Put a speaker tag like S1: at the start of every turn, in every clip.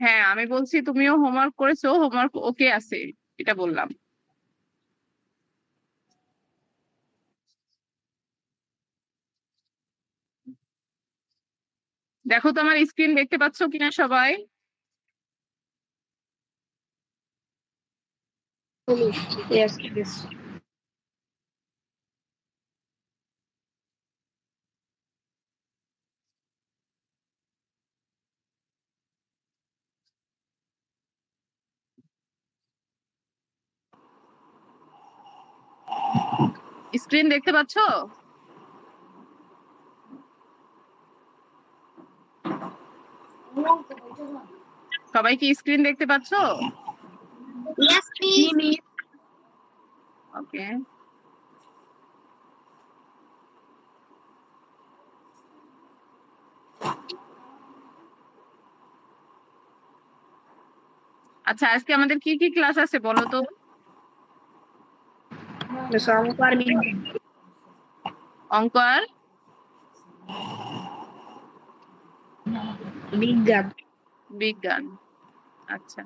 S1: হ্যাঁ, আমি বলছি তুমিও হোমওয়ার্ক করেছো, হোমওয়ার্ক ওকে আছে, এটা বললাম। দেখো তো আমার স্ক্রিন দেখতে পাচ্ছ কিনা সবাই?
S2: Yes, yes.
S1: স্ক্রিন দেখতে পাচ্ছ? সবাই কি স্ক্রিন দেখতে পাচ্ছ?
S2: Yes, please.
S1: ওকে। আচ্ছা, আজকে আমাদের কি কি ক্লাস আছে বলো তো?
S2: The song for me.
S1: অঙ্ক আর
S2: Big gun.
S1: বিজ্ঞান। আচ্ছা,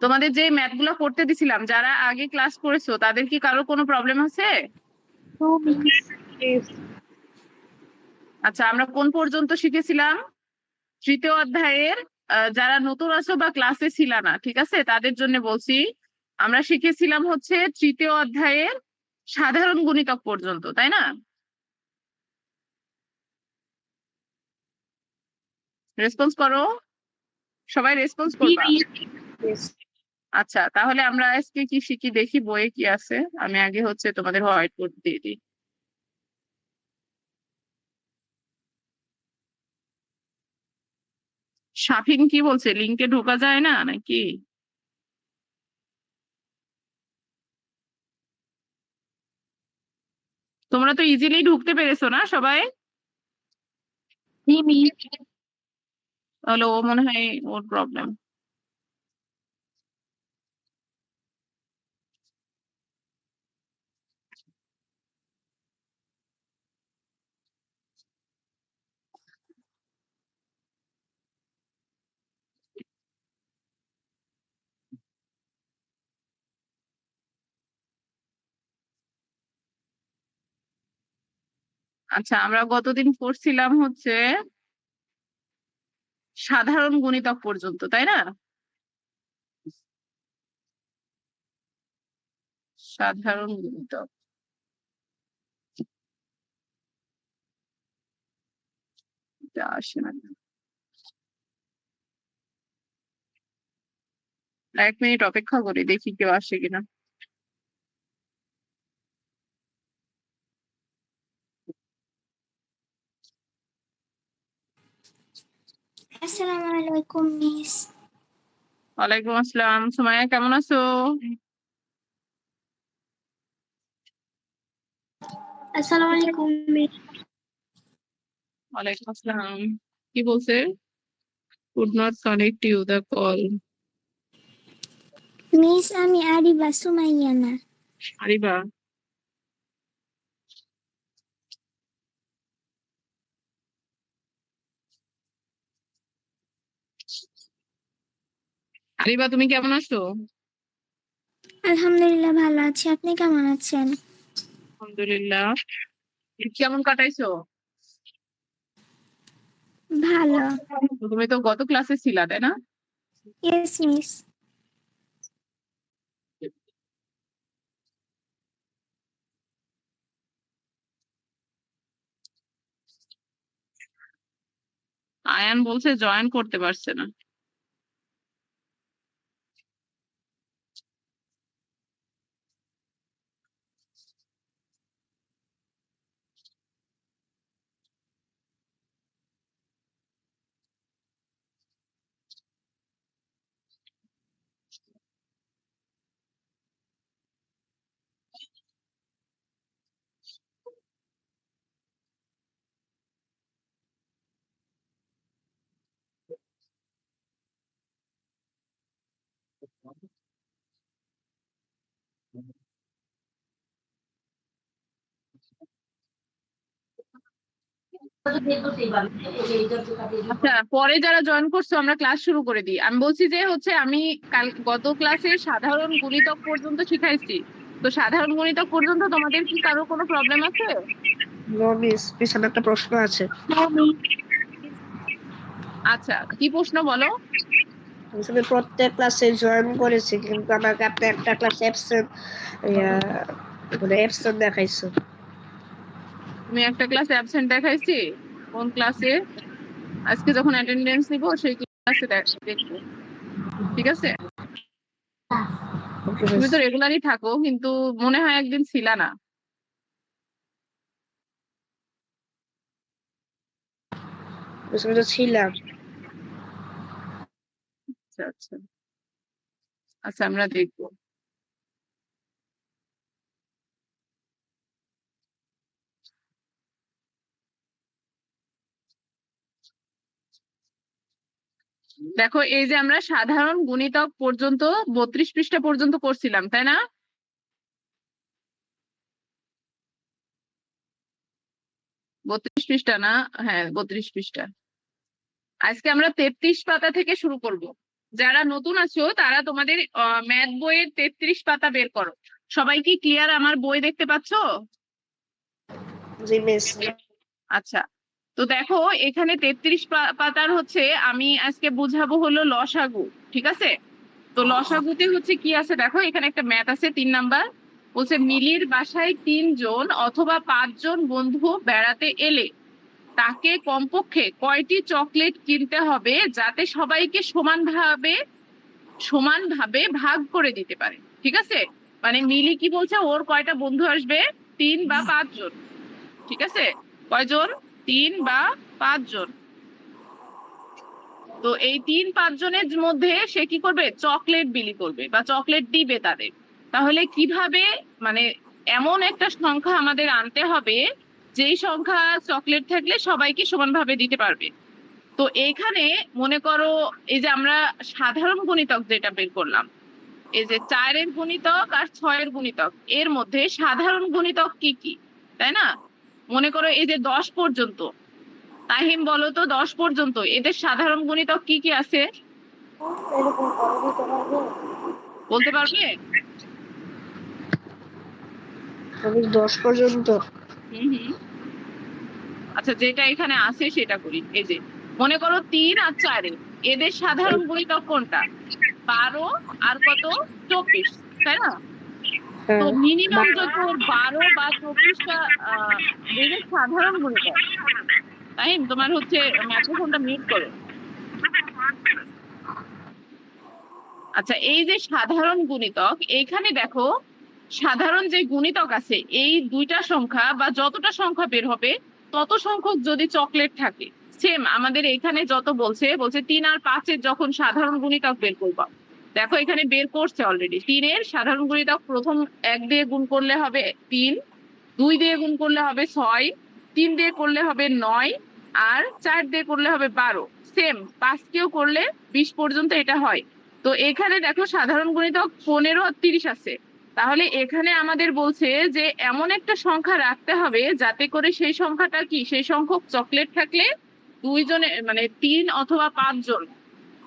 S1: তোমাদের যে ম্যাথ গুলো করতে দিছিলাম, যারা আগে ক্লাস করেছো তাদের কি কারো কোনো প্রবলেম আছে?
S2: 2 minutes. Yes.
S1: আচ্ছা, আমরা কোন পর্যন্ত শিখেছিলাম? তৃতীয় অধ্যায়ের যারা নতুন আছো বা ক্লাসে ছিল না, ঠিক আছে, তাদের জন্য বলছি। আমরা শিখেছিলাম হচ্ছে তৃতীয় অধ্যায়ের সাধারণ গুণিতক পর্যন্ত, তাই না? রেসপন্স করো, সবাই রেসপন্স
S2: 3
S1: করবা।
S2: minutes. Yes.
S1: আচ্ছা, তাহলে আমরা আজকে কি শিখি দেখি, বইয়ে কি আছে। আমি আগে হচ্ছে তোমাদের হোয়াইট বোর্ড দিয়ে দিই। শাফিন কি বলছে, লিংকে ঢোকা যায় না নাকি? তোমরা তো ইজিলি ঢুকতে পেরেছো না সবাই?
S2: 3 minutes.
S1: তাহলে ও মনে হয় ওর প্রবলেম। আচ্ছা, আমরা গতদিন পড়ছিলাম হচ্ছে সাধারণ গুণিতক পর্যন্ত, তাই না? সাধারণ গুণিতক, এটা আসে না। 1 মিনিট অপেক্ষা করি, দেখি কেউ আসে কিনা।
S3: আসসালামু আলাইকুম মিস।
S1: ওয়ালাইকুম আসসালাম, সুমাইয়া কেমন আছো?
S3: আসসালামু আলাইকুম মিস।
S1: ওয়ালাইকুম আসসালাম। কি বলছে? Could not connect you the call.
S3: Miss আমি আরিবা, সুমাইয়া না।
S1: আরিবা, আরিবা তুমি কেমন আছো?
S3: আলহামদুলিল্লাহ ভালো আছি, আপনি কেমন আছেন?
S1: আলহামদুলিল্লাহ। ঈদ কেমন কাটাইছো?
S3: ভালো।
S1: তুমি তো গত ক্লাসে ছিলা, তাই না?
S3: Yes miss.
S1: আয়ান বলছে জয়েন করতে পারছে না। আচ্ছা, পরে যারা জয়েন করছো আমরা ক্লাস শুরু করে দিই। আমি বলছি যে হচ্ছে আমি গত ক্লাসে সাধারণ গুণিতক পর্যন্ত শিখাইছি। তো সাধারণ গুণিতক পর্যন্ত তোমাদের কি কারো কোনো প্রবলেম আছে?
S2: নো মিস, মিস আমার একটা প্রশ্ন আছে।
S1: আচ্ছা, কি প্রশ্ন বলো?
S2: আমি প্রত্যেক ক্লাসে জয়েন করেছি, কিন্তু আমাকে আপনি একটা ক্লাস অ্যাবসেন্ট মানে অ্যাবসেন্ট দেখাইছো।
S1: তুমি একটা ক্লাসে অ্যাবসেন্ট দেখাইছি? কোন ক্লাসে? আজকে যখন অ্যাটেন্ডেন্স নিব সেই ক্লাসে দেখবো, ঠিক আছে?
S2: ওকে
S1: তুমি
S2: মিস।
S1: তো রেগুলারই থাকো, কিন্তু মনে হয় একদিন ছিলা না।
S2: মিস আমি তো ছিলাম।
S1: আচ্ছা আচ্ছা আচ্ছা, আমরা দেখবো। দেখো, এই যে আমরা সাধারণ গুণিতক পর্যন্ত 32 পৃষ্ঠা পর্যন্ত করছিলাম, তাই না? 32 পৃষ্ঠা না? হ্যাঁ, 32 পৃষ্ঠা। আজকে আমরা 33 পাতা থেকে শুরু করব। যারা নতুন আছো তারা তোমাদের ম্যাথ বইয়ের 33 পাতা বের করো। সবাই কি ক্লিয়ার? আমার বই দেখতে পাচ্ছো?
S2: জি মিস।
S1: আচ্ছা, তো দেখো এখানে 33 পাতার হচ্ছে আমি আজকে বুঝাবো হলো লসাগু, ঠিক আছে? তো লসাগুতে হচ্ছে কি আছে দেখো, এখানে একটা ম্যাথ আছে 3 নাম্বার। বলছে মিলির বাসায় 3 জন অথবা 5 জন বন্ধু বেড়াতে এলে তাকে কমপক্ষে কয়টি চকলেট কিনতে হবে যাতে সবাইকে সমানভাবে ভাগ করে দিতে পারে, ঠিক আছে? মানে মিলি কি বলছে, ওর কয়টা বন্ধু আসবে? 3 বা 5 জন, ঠিক আছে? কয়জন? 3 বা 5 জন। তো এই 3-5 জনের মধ্যে সে কি করবে? চকলেট বিলি করবে বা চকলেট দিবে তাদের। তাহলে কিভাবে, মানে এমন একটা সংখ্যা আমাদের আনতে হবে যেই সংখ্যা চকলেট থাকলে সবাইকে সমানভাবে দিতে পারবে। তো এইখানে মনে করো, এই যে আমরা সাধারণ গুণিতক যেটা বের করলাম, এই যে 4-এর গুণিতক আর 6-এর গুণিতক, এর মধ্যে সাধারণ গুণিতক কি কি, তাই না? মনে করো এই যে 10 পর্যন্ত, তাহিম বলো তো 10 পর্যন্ত এদের সাধারণ গুণিতক কি কি আছে? বলতে পারবে?
S2: আমি 10 পর্যন্ত।
S1: হুম হুম। আচ্ছা, যেটা এখানে আছে সেটা করি। এই যে মনে করো 3 আর 4 এদের সাধারণ গুণিতক কোনটা? 12 আর কত? 24, তাই না? তো
S2: হ্যাঁ।
S1: মিনিমাম যদি ওর 12 বা 24টা এদের সাধারণ গুণিতক। তাহিম, তোমার হচ্ছে মাইক্রোফোনটা মিউট করো। আচ্ছা, এই যে সাধারণ গুণিতক, এইখানে দেখো সাধারণ যে গুণিতক আছে এই দুইটা সংখ্যা বা যতটা সংখ্যা বের হবে তত সংখ্যক যদি চকলেট থাকে, সেম আমাদের এখানে যত বলছে 3 আর 5-এর যখন সাধারণ গুণিতক বের করবো, দেখো এখানে বের করছে অলরেডি। 3-এর সাধারণ গুণিতক প্রথম 1 দিয়ে গুণ করলে হবে 3, 2 দিয়ে গুণ করলে হবে 6, 3 দিয়ে করলে হবে 9, আর 4 দিয়ে করলে হবে 12। সেম 5 কেও করলে 20 পর্যন্ত এটা হয়। তো এখানে দেখো সাধারণ গুণিতক 15 আর 30 আছে। তাহলে এখানে আমাদের বলছে যে এমন একটা সংখ্যা রাখতে হবে যাতে করে সেই সংখ্যাটা কি, সেই সংখ্যক চকলেট থাকলে 2 জনে মানে 3 অথবা 5 জন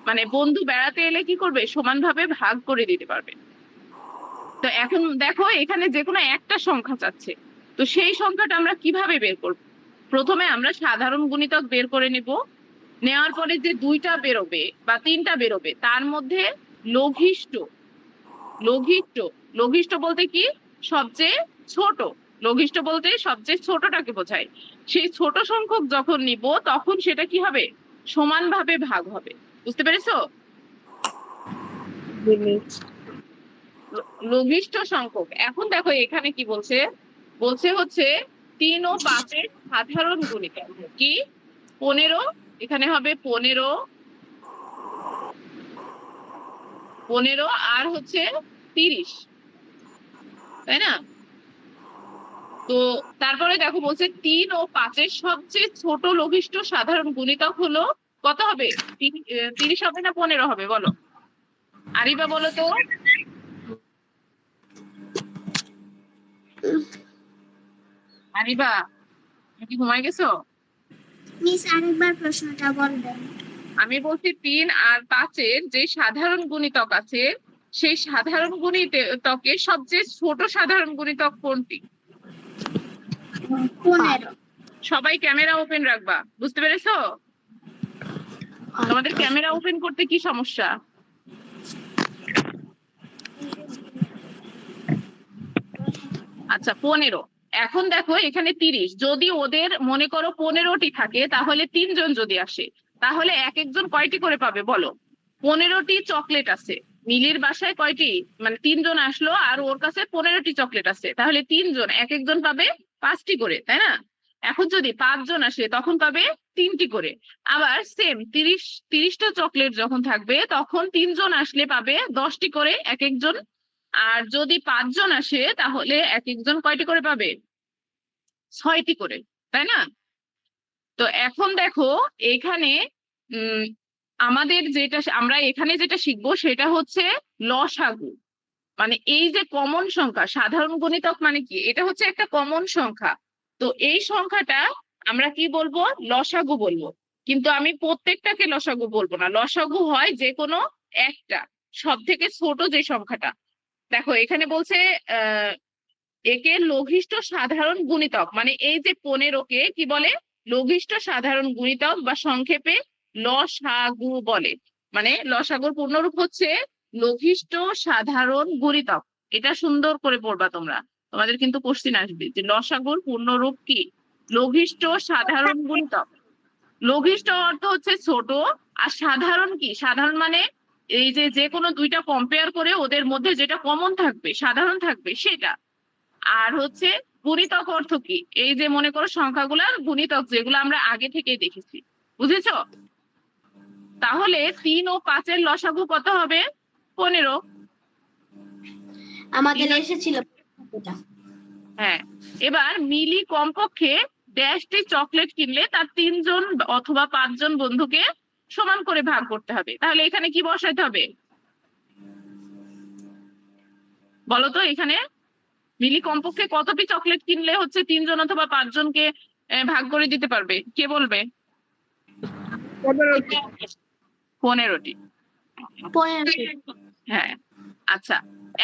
S1: মানে বন্ধু বেড়াতে এলে কি করবে? সমানভাবে ভাগ করে দিতে পারবে। তো এখন দেখো এখানে যে কোনো একটা সংখ্যা চাচ্ছে, তো সেই সংখ্যাটা আমরা কিভাবে বের করব? প্রথমে আমরা সাধারণ গুণিতক বের করে নেব। নেওয়ার পরে যে 2টা বেরোবে বা 3টা বেরোবে তার মধ্যে লঘিষ্ঠ, লঘিষ্ঠ লঘিষ্ঠ বলতে কি? সবচেয়ে ছোট। লঘিষ্ঠ বলতে সবচেয়ে ছোটটাকে বোঝায়। সেই ছোট সংখ্যক যখন নিব তখন সেটা কি হবে? সমানভাবে ভাগ হবে। বুঝতে পেরেছো?
S2: জি মিস।
S1: লঘিষ্ঠ সংখ্যক। এখন দেখো এখানে কি বলছে, বলছে হচ্ছে 3 ও 5-এর সাধারণ গুণিতক কি? 15। এখানে হবে 15, 15 আর হচ্ছে 30, তাই না? তো তারপরে দেখো বলছে 3 ও 5-এর সবচেয়ে ছোট লঘিষ্ঠ সাধারণ গুণিতক হলো কত হবে? 30 হবে না 15 হবে বলো? আরিবা বলো তো। আরিবা, তুমি কি ঘুমাই গেছো?
S3: মিস আরেকবার প্রশ্নটা বলবেন।
S1: আমি বলছি 3 আর 5-এর যে সাধারণ গুণিতক আছে সেই সাধারণ গুণিতকের সবচেয়ে ছোট সাধারণ গুণিতক কোনটি?
S3: 15।
S1: সবাই ক্যামেরা ওপেন রাখবা, বুঝতে পেরেছো? তোমাদের ক্যামেরা ওপেন করতে কি সমস্যা? আচ্ছা 15। এখন দেখো এখানে 30, যদি ওদের মনে করো 15টি থাকে তাহলে 3 জন যদি আসে তাহলে এক একজন কয়টি করে পাবে বলো? 15টি চকলেট আছে, মিলির বাসায় কয়টি, মানে 3 জন আসলো আর ওর কাছে 15টি চকলেট আছে, তাহলে 3 জন এক একজন পাবে 5টি করে, তাই না? এখন যদি 5 জন আসে তখন পাবে 3টি করে। আবার সেম 30টা চকলেট যখন থাকবে তখন 3 জন আসলে পাবে 10টি করে এক একজন। আর যদি 5 জন আসে তাহলে এক একজন কয়টি করে পাবে? 6টি করে, তাই না? তো এখন দেখো এখানে উম আমাদের যেটা আমরা এখানে যেটা শিখবো সেটা হচ্ছে লসাগু। মানে এই যে কমন সংখ্যা, সাধারণ গুণিতক মানে কি, এটা হচ্ছে একটা কমন সংখ্যা। তো এই সংখ্যাটা আমরা কি বলবো? লসাগু বলবো। কিন্তু আমি প্রত্যেকটাকে লসাগু বলবো না, লসাগু হয় যে কোনো একটা, সব থেকে ছোট যে সংখ্যাটা। দেখো এখানে বলছে একে লঘিষ্ঠ সাধারণ গুণিতক, মানে এই যে 15কে কি বলে? লঘিষ্ঠ সাধারণ গুণিতক বা সংক্ষেপে লসাগু বলে। মানে লসাগুর পূর্ণরূপ হচ্ছে লঘিষ্ঠ সাধারণ গুণিতক। এটা সুন্দর করে পড়বা তোমরা, তোমাদের কিন্তু কোশ্চিন আসবে যে লসাগুর পূর্ণরূপ কি। লঘিষ্ঠ সাধারণ গুণিতক, লঘিষ্ঠ অর্থ হচ্ছে ছোট, আর সাধারণ কি, সাধারণ মানে এই যে যে কোনো দুইটা কম্পেয়ার করে ওদের মধ্যে যেটা কমন থাকবে, সাধারণ থাকবে সেটা। আর হচ্ছে গুণিতক অর্থ কি, এই যে মনে করো সংখ্যাগুলার গুণিতক যেগুলো আমরা আগে থেকেই দেখেছি, বুঝেছো? তাহলে 3 ও 5-এর লসাগু কত হবে? 15।
S2: আমাদের এসেছিল এটা।
S1: হ্যাঁ, এবার মিলি কমপক্ষে ড্যাশটি চকলেট কিনলে তার 3 জন অথবা 5 জন বন্ধুকে সমান করে ভাগ করতে হবে। তাহলে এখানে কি বসাইতে হবে বলো তো? এখানে মিলি কমপক্ষে কতটি চকলেট কিনলে হচ্ছে 3 জন অথবা 5 জনকে ভাগ করে দিতে পারবে, কে বলবে? 15টি। হ্যাঁ, আচ্ছা।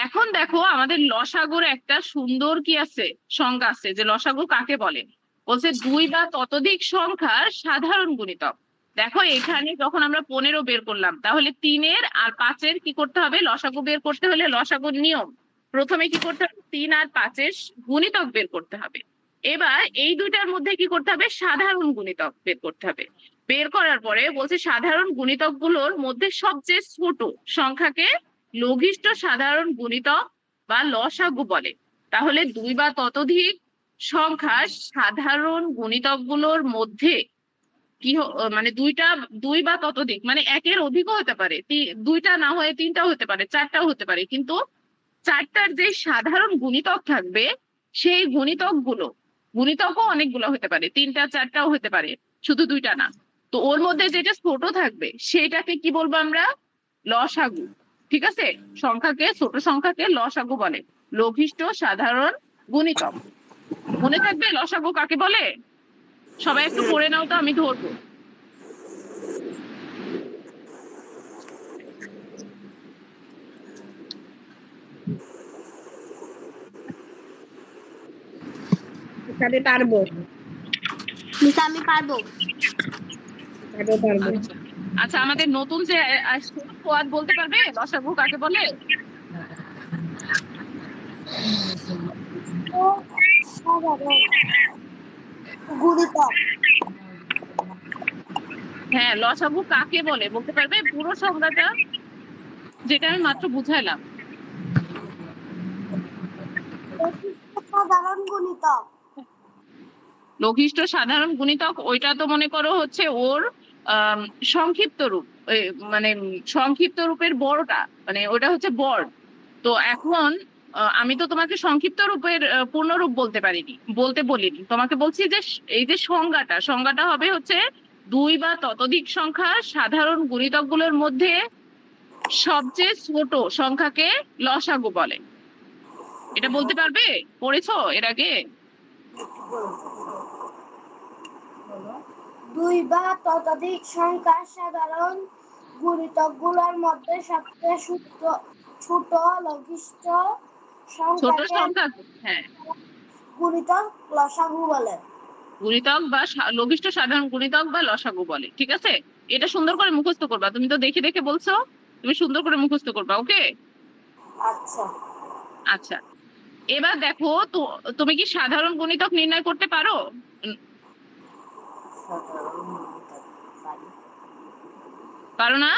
S1: এখন দেখো আমাদের লসাগুর একটা সুন্দর কি আছে, সংজ্ঞা আছে যে লসাগু কাকে বলে। বলছে 2 বা ততোধিক সংখ্যার সাধারণ গুণিতক। দেখো এখানে যখন আমরা 15 বের করলাম তাহলে 3-এর আর 5-এর কি করতে হবে? লসাগু বের করতে হলে লসাগুর নিয়ম, প্রথমে কি করতে হবে? 3 আর 5-এর গুণিতক বের করতে হবে। এবার এই দুইটার মধ্যে কি করতে হবে? সাধারণ গুণিতক বের করতে হবে। বের করার পরে বলছে সাধারণ গুণিতক গুলোর মধ্যে সবচেয়ে ছোট সংখ্যাকে লঘিষ্ঠ সাধারণ গুণিতক বা লসাগু বলে। তাহলে 2 বা ততোধিক সংখ্যার সাধারণ গুণিতকগুলোর মধ্যে কি মানে 2 বা ততোধিক মানে একের অধিকও হতে পারে, 2টা না হয়ে 3টাও হতে পারে, 4টাও হতে পারে, কিন্তু 4টার যে সাধারণ গুণিতক থাকবে সেই গুণিতকও অনেকগুলো হতে পারে, 3টা 4টাও হতে পারে, শুধু 2টা না। তো ওর মধ্যে যেটা ছোট থাকবে সেটাকে কি বলবো আমরা? লসাগু। ঠিক আছে, ছোট সংখ্যাকে লসাগু বলে, লঘিষ্ঠ সাধারণ গুণিতক। মনে থাকবে লসাগু কাকে বলে? সবাই একটু পড়ে নাও তো, আমি ধরবো।
S2: আমি পারবো।
S3: আমি পারবো।
S1: আচ্ছা আমাদের নতুন যে আসছে ফুয়াদ বলতে পারবে লসাগু কাকে বলে?
S2: গুণিতক।
S1: হ্যাঁ, লসাগু কাকে বলে বলতে পারবে পুরো সংজ্ঞাটা, যেটা আমি মাত্র বুঝাইলাম?
S2: সাধারণ গুণিতক।
S1: লঘিষ্ঠ সাধারণ গুণিতক ওইটা তো মনে করো হচ্ছে ওর সংক্ষিপ্ত রূপ, মানে সংক্ষিপ্ত রূপের বড়টা, মানে ওটা হচ্ছে বড়। তো এখন আমি তো তোমাকে সংক্ষিপ্ত রূপের পূর্ণরূপ বলতে বলিনি, তোমাকে বলছি যে এই যে সংজ্ঞাটা হবে হচ্ছে 2 বা ততোধিক সংখ্যার সাধারণ গুণিতকগুলোর মধ্যে সবচেয়ে ছোট সংখ্যাকে লসাগু বলে। এটা বলতে পারবে? পড়েছো এর আগে?
S3: দুই বা ততোধিক সংখ্যার সাধারণ গুণিতকগুলোর মধ্যে সবচেয়ে ছোট লঘিষ্ঠ
S1: ছোট
S3: সংখ্যাকে
S1: সংখ্যা, হ্যাঁ,
S3: গুণিতক লসাগু বলে।
S1: গুণিতক বা লঘিষ্ঠ সাধারণ গুণিতক বা লসাগু বলে। ঠিক আছে, এটা সুন্দর করে মুখস্থ করবা। তুমি তো দেখে দেখে বলছো, তুমি সুন্দর করে মুখস্থ করবা। ওকে,
S3: আচ্ছা।
S1: আচ্ছা। এবার দেখো তো, তুমি কি সাধারণ গুণিতক নির্ণয় করতে পারো? পারো না?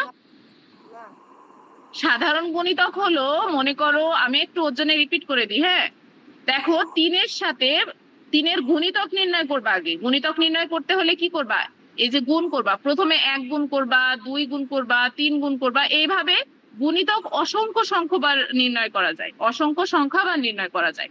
S1: সাধারণ গুণিতক হলো, মনে করো, আমি একটু ওর জন্য রিপিট করে দিই। হ্যাঁ, দেখো, তিনের সাথে তিনের গুণিতক নির্ণয় করবা। আগে গুণিতক নির্ণয় করতে হলে কি করবা? এই যে গুণ করবা, প্রথমে 1 গুণ করবা, 2 গুণ করবা, 3 গুণ করবা, এইভাবে গুণিতক অসংখ্য সংখ্যাবার নির্ণয় করা যায়, অসংখ্য সংখ্যাবার নির্ণয় করা যায়।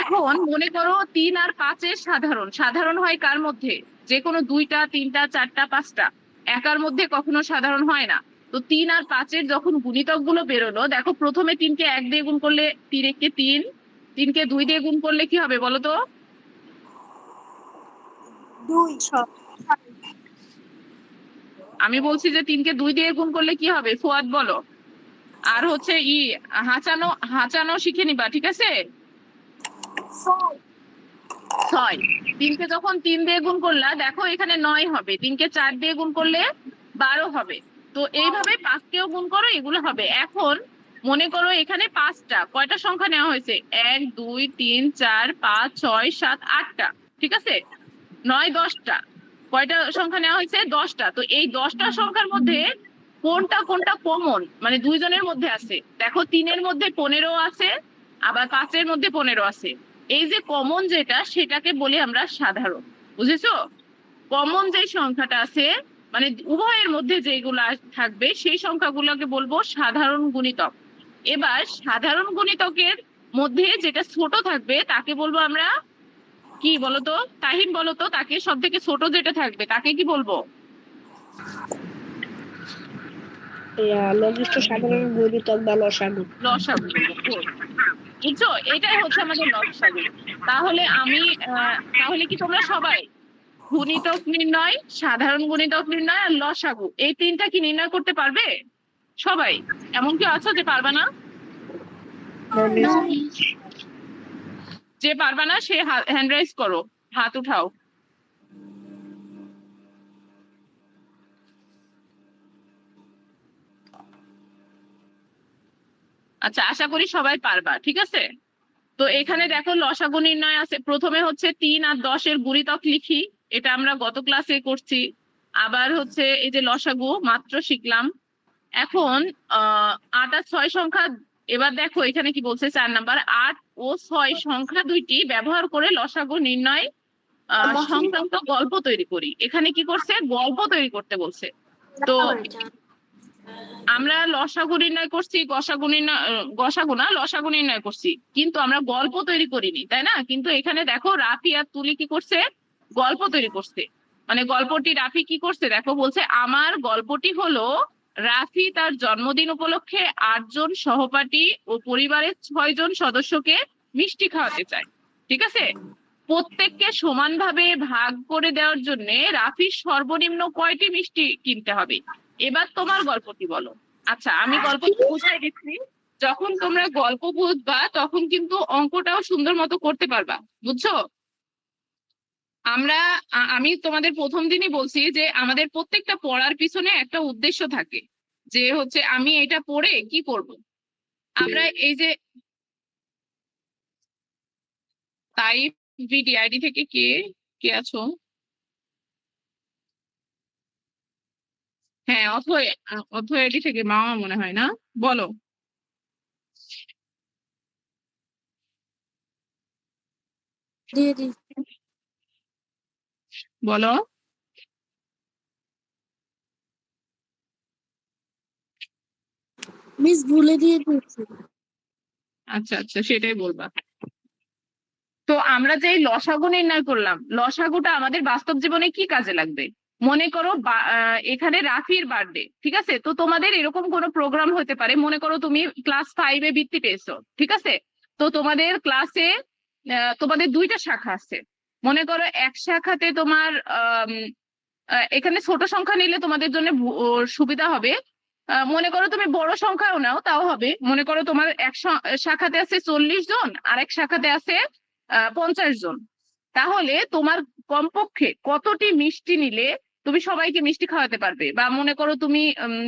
S1: এখন মনে করো 3 আর 5 এর সাধারণ, সাধারণ হয় কার মধ্যে? যে কোনো 2টা, 3টা, 4টা, 5টা, একার মধ্যে কখনো সাধারণ হয় না। তো 3 আর 5 এর যখন গুণিতক গুলো বেরোলো, দেখো, প্রথমে 3 কে 1 দিয়ে গুণ করলে 3 একে 3, 3 কে 2 দিয়ে গুণ করলে কি হবে বলো তো?
S3: 2
S1: আমি বলছি যে 3 কে 2 দিয়ে গুণ করলে কি হবে, ফুয়াদ বলো। আর হচ্ছে হাঁচানো, হাঁচানো শিখে নিবা, ঠিক আছে? 6। 3 কে যখন 3 দিয়ে গুণ করলা, দেখো এখানে 9 হবে। 3 কে 4 দিয়ে গুণ করলে 12 হবে। তো এইভাবে 5 কেও গুণ করো, এগুলো হবে। এখন মনে করো এখানে 5টা, কয়টা সংখ্যা নেওয়া হয়েছে? 1 2 3 4 5 6 7 8টা, ঠিক আছে? 9 10টা, কয়টা সংখ্যা নেওয়া হয়েছে? 10টা। তো এই 10টা সংখ্যার মধ্যে কোনটা কোনটা কমন, মানে দুইজনের মধ্যে আছে? দেখো, 3-এর মধ্যে 15 আছে, আবার 5-এর মধ্যে 15 আছে। এই যে কমন যেটা, সেটাকে বলি আমরা সাধারণ। বুঝেছো? কমন যে সংখ্যাটা আছে, মানে উভয়ের মধ্যে যেগুলো থাকবে, সেই সংখ্যাগুলোকে বলবো সাধারণ গুণিতক। এবার সাধারণ গুণিতকের মধ্যে যেটা ছোট থাকবে তাকে বলবো আমরা কি বলতো? তাহিম বলতো, তাকে সব থেকে ছোট যেটা থাকবে তাকে কি বলবো?
S2: লঘিষ্ঠ সাধারণ গুণিতক বা লসাগু।
S1: লসাগু। বুঝছো, এটাই হচ্ছে আমাদের লসাগু। তাহলে তাহলে কি তোমরা সবাই গুণিতক নির্ণয়, সাধারণ গুণিতক নির্ণয় আর লসাগু, এই 3টা কি নির্ণয় করতে পারবে সবাই? এমন কি আছো যে পারবা না? যে পারবা না সে হ্যান্ড রাইজ করো, হাত উঠাও। আচ্ছা, আশা করি সবাই পারবা, ঠিক আছে? তো এখানে দেখো লসাগু নির্ণয় আছে। প্রথমে হচ্ছে 3 আর 10 এর গুণিতক লিখি, এটা আমরা গত ক্লাসে করছি। আবার হচ্ছে এই যে লসাগু মাত্র শিখলাম। এখন 8 আর 6 সংখ্যা, এবার দেখো এখানে কি বলছে, 4 নাম্বার, 8 ও 6 সংখ্যা দুইটি ব্যবহার করে লসাগু নির্ণয় সংক্রান্ত গল্প তৈরি করি। এখানে কি করছে? গল্প তৈরি করতে বলছে। তো আমরা লসাগু নির্ণয় করছি, গসাগু না, লসাগু নির্ণয় করছি, কিন্তু আমরা গল্প তৈরি করিনি, তাই না? কিন্তু এখানে দেখো রাফি আর তুলি কি করছে? গল্প তৈরি করছে। মানে গল্পটি রাফি কি করছে, দেখো, বলছে আমার গল্পটি হলো রাফি তার জন্মদিন উপলক্ষে 8 জন সহপাঠী ও পরিবারের 6 জন সদস্যকে মিষ্টি খাওয়াতে চায়। ঠিক আছে, প্রত্যেককে সমানভাবে ভাগ করে দেওয়ার জন্য রাফির সর্বনিম্ন কয়টি মিষ্টি কিনতে হবে? এবার তোমার গল্পটি বলো। আচ্ছা, আমি গল্পটি বুঝাই দিচ্ছি। যখন তোমরা গল্প বুঝবা তখন কিন্তু অঙ্কটাও সুন্দর মতো করতে পারবা, বুঝছো? আমি তোমাদের প্রথম দিনই বলছি যে আমাদের প্রত্যেকটা পড়ার পিছনে একটা উদ্দেশ্য থাকে, যে হচ্ছে আমি এটা পড়ে কি করব। আমরা এই যে তাই ভিডিআইডি থেকে কে কে আছো? হ্যাঁ, অথয়, অথয় আইডি থেকে মামা মনে হয়, না? বলো।
S3: দিয়ে দিই।
S1: বলো।
S3: মিস ভুলে দিয়ে দিয়েছি।
S1: আচ্ছা আচ্ছা, সেটাই বলবা। তো আমরা যে এই লসাগু নির্ণয় করলাম, লসাগুটা আমাদের বাস্তব জীবনে কি কাজে লাগবে? মনে করো এখানে রাফির বার্থডে, ঠিক আছে? তো তোমাদের এরকম কোনো প্রোগ্রাম হতে পারে। মনে করো তুমি ক্লাস 5-এ বৃত্তি পেয়েছো, ঠিক আছে? তো তোমাদের ক্লাসে তোমাদের 2টা শাখা আছে। মনে করো এক শাখাতে তোমার এখানে ছোট সংখ্যা নিলে তোমাদের জন্য সুবিধা হবে। মনে করো তুমি বড় সংখ্যাও নাও তাও হবে। মনে করো তোমার এক শাখাতে আছে 40 জন আর এক শাখাতে আছে 50 জন। তাহলে তোমার কমপক্ষে কতটি মিষ্টি নিলে তুমি সবাইকে মিষ্টি খাওয়াতে পারবে? বা মনে করো তুমি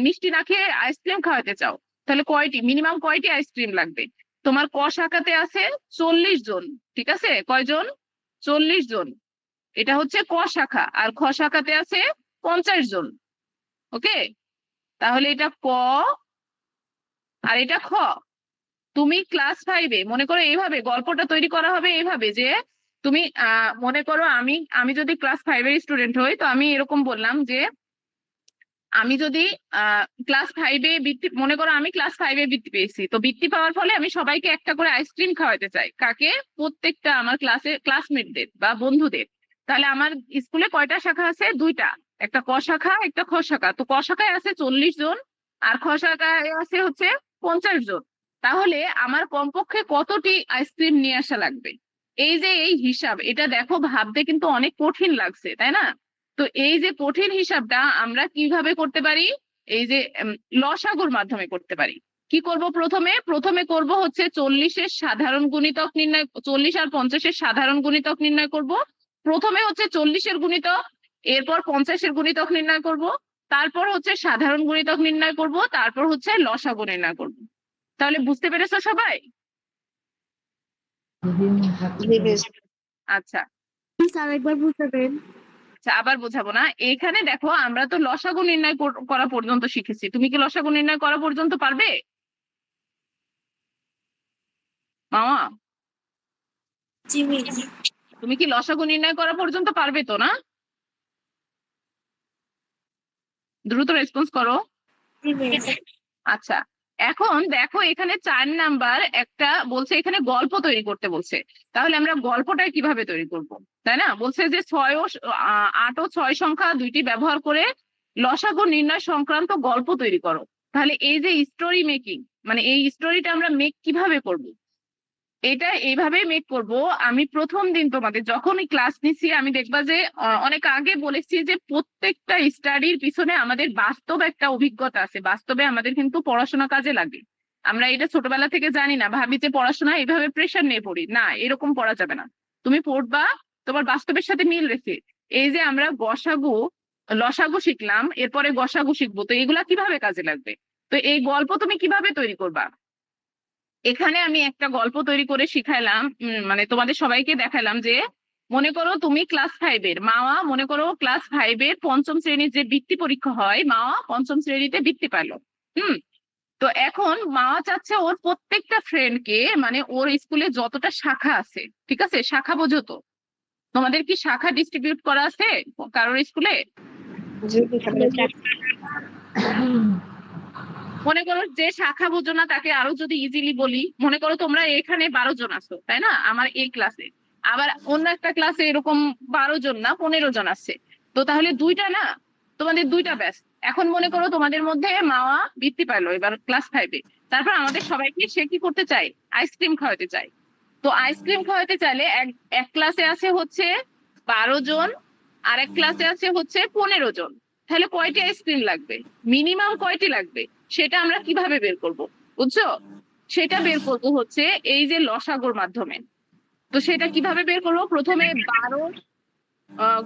S1: মিষ্টি না খেয়ে আইসক্রিম খাওয়াতে চাও, তাহলে মিনিমাম কয়টি আইসক্রিম লাগবে? তোমার ক শাখাতে আছে 40 জন, ঠিক আছে? কয়জন? 40 জন। এটা হচ্ছে ক শাখা। আর খ শাখাতে আছে 50 জন। ওকে, তাহলে এটা ক আর এটা খ। তুমি ক্লাস 5-এ মনে করো এইভাবে গল্পটা তৈরি করা হবে এইভাবে যে তুমি মনে করো আমি যদি ক্লাস 5-এর স্টুডেন্ট হই, তো আমি এরকম বললাম যে আমি যদি ক্লাস 5-এ বৃত্তি, মনে করো আমি ক্লাস 5-এ বৃত্তি পেয়েছি, তো বৃত্তি পাওয়ার ফলে আমি সবাইকে একটা করে আইসক্রিম খাওয়াতে চাই। কাকে? প্রত্যেকটা আমার ক্লাসমেটদের বা বন্ধুদের। তাহলে আমার স্কুলে কয়টা শাখা আছে? 2টা, একটা ক শাখা একটা খ শাখা। তো ক শাখায় আছে 40 জন আর খ শাখায় আছে হচ্ছে 50 জন। তাহলে আমার কমপক্ষে কতটি আইসক্রিম নিয়ে আসা লাগবে? এই যে এই হিসাব, এটা দেখো ভাবতে কিন্তু অনেক কঠিন লাগছে, তাই না? তো এই যে কঠিন হিসাবটা আমরা কিভাবে করতে পারি? এই যে লসাগুর মাধ্যমে করতে পারি। কি করব? প্রথমে করব হচ্ছে 40-এর সাধারণ গুণিতক নির্ণয়, 40 আর 50-এর সাধারণ গুণিতক নির্ণয় করব। প্রথমে হচ্ছে 40-এর গুণিতক, এরপর 50-এর গুণিতক নির্ণয় করব, তারপর হচ্ছে সাধারণ গুণিতক নির্ণয় করব, তারপর হচ্ছে লসাগু নির্ণয় করব। তাহলে বুঝতে পেরেছো সবাই? আচ্ছা
S3: প্লিজ আরেকবার বুঝাবেন।
S1: আচ্ছা, আবার বোঝাবো না। এখানে দেখো আমরা তো লসাগু নির্ণয় করা পর্যন্ত শিখেছি। তুমি কি লসাগু নির্ণয় করা পর্যন্ত পারবে মামা?
S3: জি মিস।
S1: তুমি কি লসাগু নির্ণয় করা পর্যন্ত পারবে তো, না? দ্রুত রেসপন্স করো।
S3: জি মিস।
S1: আচ্ছা, এখন দেখো এখানে 4 নাম্বার একটা বলছে, এখানে গল্প তৈরি করতে বলছে। তাহলে আমরা গল্পটা কিভাবে তৈরি করব? তাই না? বলছে যে 8 ও 6 সংখ্যা দুইটি ব্যবহার করে লসাগু নির্ণয় সংক্রান্ত গল্প তৈরি করো। তাহলে এই যে স্টোরি মেকিং, মানে এই স্টোরিটা আমরা মেক কিভাবে করব? এটা এইভাবেই মেক করব। আমি প্রথম দিন তোমাদের যখনই ক্লাস নিচ্ছি, আমি দেখবা যে অনেক আগে বলেছি যে প্রত্যেকটা স্টাডির পিছনে আমাদের বাস্তব একটা অভিজ্ঞতা আছে। বাস্তবে আমাদের কিন্তু পড়াশোনা কাজে লাগে। আমরা এটা ছোটবেলা থেকে জানি না, ভাবি যে পড়াশোনা এইভাবে প্রেশার নিয়ে পড়ি। না, এরকম পড়া যাবে না। তুমি পড়বা তোমার বাস্তবের সাথে মিল রেখে। এই যে আমরা লসাগু শিখলাম, এরপরে গসাগু শিখবো, তো এগুলা কিভাবে কাজে লাগবে? তো এই গল্প তুমি কিভাবে তৈরি করবা? এখানে আমি একটা গল্প তৈরি করে শিখাইলাম, মানে তোমাদের সবাইকে দেখালাম যে মনে করো তুমি ক্লাস 5-এর মাওয়া, মনে করো ক্লাস 5-এর 5ম শ্রেণীর যে বৃত্তি পরীক্ষা হয়, মাওয়া 5ম শ্রেণীতে বৃত্তি পেল। তো এখন মাওয়া চাচ্ছে ওর প্রত্যেকটা ফ্রেন্ডকে, মানে ওর স্কুলে যতটা শাখা আছে, ঠিক আছে, শাখা বোঝো তো? তোমাদের কি শাখা ডিস্ট্রিবিউট করা আছে কারোর স্কুলে? মনে করো যে শাখা বোঝো না তাকে আরো যদি ইজিলি বলি, মনে করো তোমরা এখানে 12 জন আছো, তাই না? আমার এই ক্লাসে আবার অন্য একটা ক্লাসে এরকম 12 জন না 15 জন আছে। তো তাহলে 2টা না, তোমাদের 2টা ব্যাচ। এখন মনে করো তোমাদের মধ্যে মাওয়া বৃত্তি পাইলো এবার ক্লাস 5-এ। তারপর আমাদের সবাইকে সে কি করতে চায়? আইসক্রিম খাওয়াতে চায়। তো আইসক্রিম খাওয়াতে চাইলে এক ক্লাসে আছে হচ্ছে 12 জন, আর এক ক্লাসে আছে হচ্ছে 15 জন। তাহলে কয়টি আইসক্রিম লাগবে? মিনিমাম কয়টি লাগবে সেটা আমরা কিভাবে বের করব? বুঝছো? সেটা বের করবো হচ্ছে এই যে লসাগুর মাধ্যমে। তো সেটা কিভাবে বের করবো? প্রথমে 12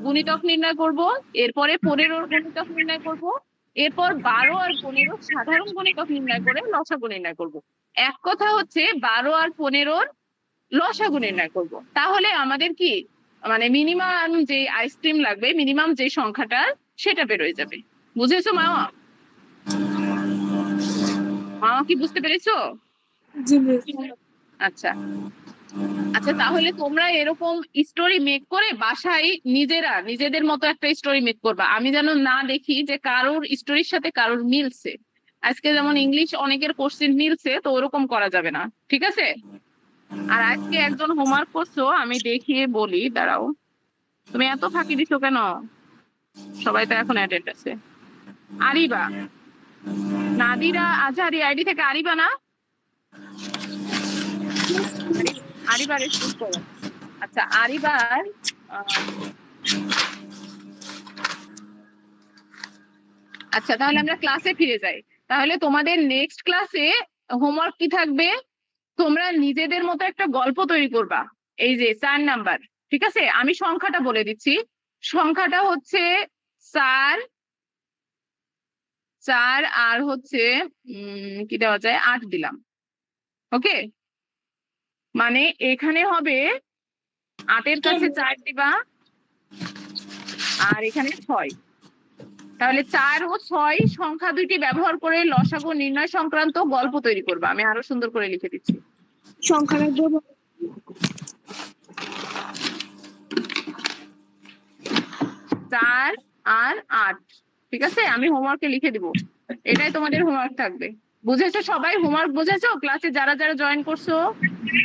S1: গুণিতক নির্ণয় করব, এরপরে 15 গুণিতক নির্ণয় করব, এরপর 12 আর 15 সাধারণ গুণিতক নির্ণয় করে লসাগু নির্ণয় করব। এক কথা হচ্ছে 12 আর 15 লসাগু নির্ণয় করব। তাহলে আমাদের কি, মানে মিনিমাম যে আইসক্রিম লাগবে, মিনিমাম যে সংখ্যাটা, সেটা বেরোয় যাবে। বুঝেছো মামা? মামা কি বুঝতে পেরেছো?
S3: জি মিস।
S1: আচ্ছা আচ্ছা, তাহলে তোমরা এরকম স্টোরি মেক করে বাসায় নিজেদের মতো একটা স্টোরি মেক করবা। আমি যেন না দেখি যে কারোর স্টোরির সাথে কারোর মিলছে। আজকে যেমন ইংলিশ অনেকের কোশ্চেন মিলছে, তো ওরকম করা যাবে না, ঠিক আছে? আর আজকে একজন হোমওয়ার্ক করছো, আমি দেখিয়ে বলি, দাঁড়াও। তুমি এত ফাঁকি দিছো কেন? সবাই তো এখন অ্যাটেন্ড আছে। আরিবা, নাদিরা আজহারি আইডি থেকে আরিবা না? আরিবা রেসপন্স করো। আচ্ছা, আরিবার আচ্ছা, তাহলে আমরা ক্লাসে ফিরে যাই। তাহলে তোমাদের নেক্সট ক্লাসে হোমওয়ার্ক কি থাকবে? তোমরা নিজেদের মতো একটা গল্প তৈরি করবা। এই যে 4 নাম্বার, ঠিক আছে? আমি সংখ্যাটা বলে দিচ্ছি। সংখ্যাটা হচ্ছে 4, 4 আর হচ্ছে কি দেওয়া যায়, 8 দিলাম। ওকে, মানে এখানে হবে 8-এর কাছে 4 দিবা আর এখানে 6। তাহলে 4 ও 6 সংখ্যা দুইটি ব্যবহার করে লসাগু নির্ণয় সংক্রান্ত গল্প তৈরি করবা। আমি আরো সুন্দর করে লিখে দিচ্ছি।
S3: সংখ্যাটা দেবো।
S1: 4 আর 8, ঠিক আছে? আমি হোমওয়ার্কে লিখে দিব। এটাই তোমাদের হোমওয়ার্ক থাকবে। বুঝেছো সবাই? হোমওয়ার্ক বুঝেছো ক্লাসে যারা যারা জয়েন করছো?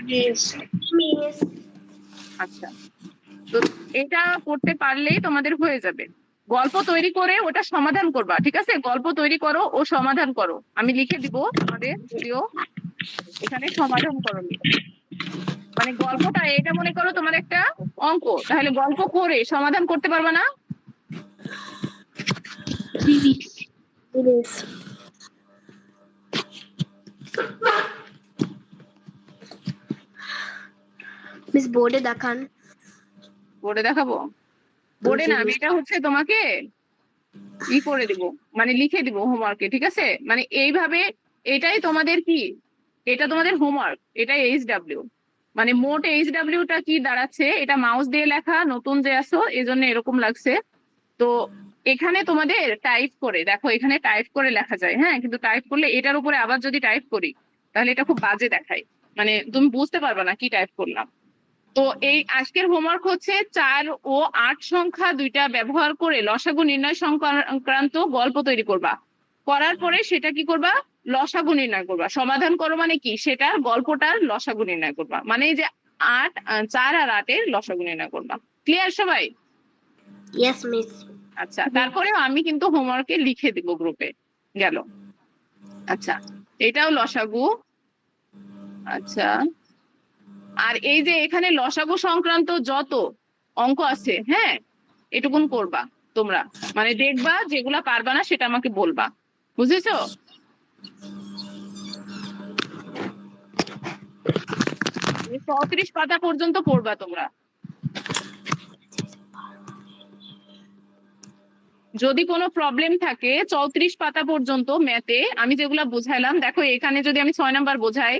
S2: মিস
S1: আচ্ছা, তো এটা করতে পারলেই তোমাদের হয়ে যাবে। গল্প তৈরি করে ওটা সমাধান করবা, ঠিক আছে? গল্প তৈরি করো ও সমাধান করো। আমি লিখে দিব তোমাদের, যদিও এখানে সমাধান করো। মানে গল্পটা এটা মনে করো তোমার একটা অঙ্ক, তাহলে গল্প করে সমাধান করতে পারবা না?
S3: মিস
S2: মিস বোর্ডে দেখান।
S1: বোর্ডে দেখাবো? বোর্ডে না, আমি এটা হচ্ছে তোমাকে করে দিব, মানে লিখে দিব হোমওয়ার্কে, ঠিক আছে? মানে এইভাবে, এটাই তোমাদের কি, এটা তোমাদের হোমওয়ার্ক, এটাই HW। মানে মোট HW টা কি দাঁড়াচ্ছে, এটা মাউস দিয়ে লেখা, নতুন যে আসো এই জন্য এরকম লাগছে। তো এখানে তোমাদের টাইপ করে দেখো, এখানে টাইপ করে লেখা যায়, হ্যাঁ, কিন্তু টাইপ করলে এটার উপরে আবার যদি টাইপ করি তাহলে এটা খুব বাজে দেখায়, মানে তুমি বুঝতে পারবে না কি টাইপ করলাম। তো এই আজকের হোমওয়ার্ক হচ্ছে 4 ও 8 সংখ্যা দুইটা ব্যবহার করে লসাগু নির্ণয় সংক্রান্ত গল্প তৈরি করবা। করার পরে সেটা কি করবা, লসাগু নির্ণয় করবা। সমাধান করো মানে কি, সেটার গল্পটার লসাগু নির্ণয় করবা, মানে এই যে 4 আর 8-এর লসাগু নির্ণয় করবা। ক্লিয়ার সবাই?
S2: Yes miss.
S1: আচ্ছা, তারপরেও আমি কিন্তু হোমওয়ার্কে লিখে দিব গ্রুপে, গেল। আচ্ছা, এটাও লসাগু। আচ্ছা, আর এই যে এখানে লসাগু সংক্রান্ত যত অঙ্ক আছে, হ্যাঁ, এটুকুন করবা তোমরা। মানে দেখবা, যেগুলা পারবা না সেটা আমাকে বলবা, বুঝেছো? 34 পাতা পর্যন্ত পড়বা তোমরা। যদি কোনো প্রবলেম থাকে 34 পাতা পর্যন্ত ম্যাথে আমি যেগুলা বোঝাইলাম, দেখো এখানে যদি আমি 6 নাম্বার বোঝাই,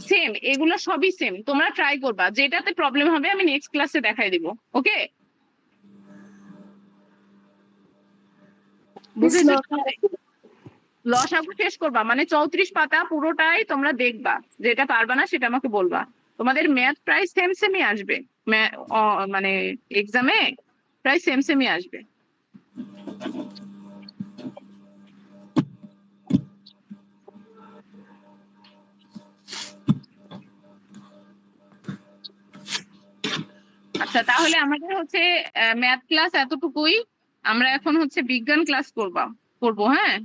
S1: সেম, এগুলো সবই সেম। তোমরা ট্রাই করবা, যেটাতে প্রবলেম হবে আমি নেক্সট ক্লাসে দেখাই দিব। ওকে, বুঝেছো? লসাগু শেষ করবা, মানে 34 পাতা পুরোটাই তোমরা দেখবা, যেটা পারবা না সেটা আমাকে বলবা। তোমাদের ম্যাথ প্রায় সেম সেমই আসবে, মানে এক্সামে প্রায় সেম সেমই আসবে। আচ্ছা, তাহলে আমাদের হচ্ছে ম্যাথ ক্লাস এতটুকুই। আমরা এখন হচ্ছে বিজ্ঞান ক্লাস করবো, হ্যাঁ?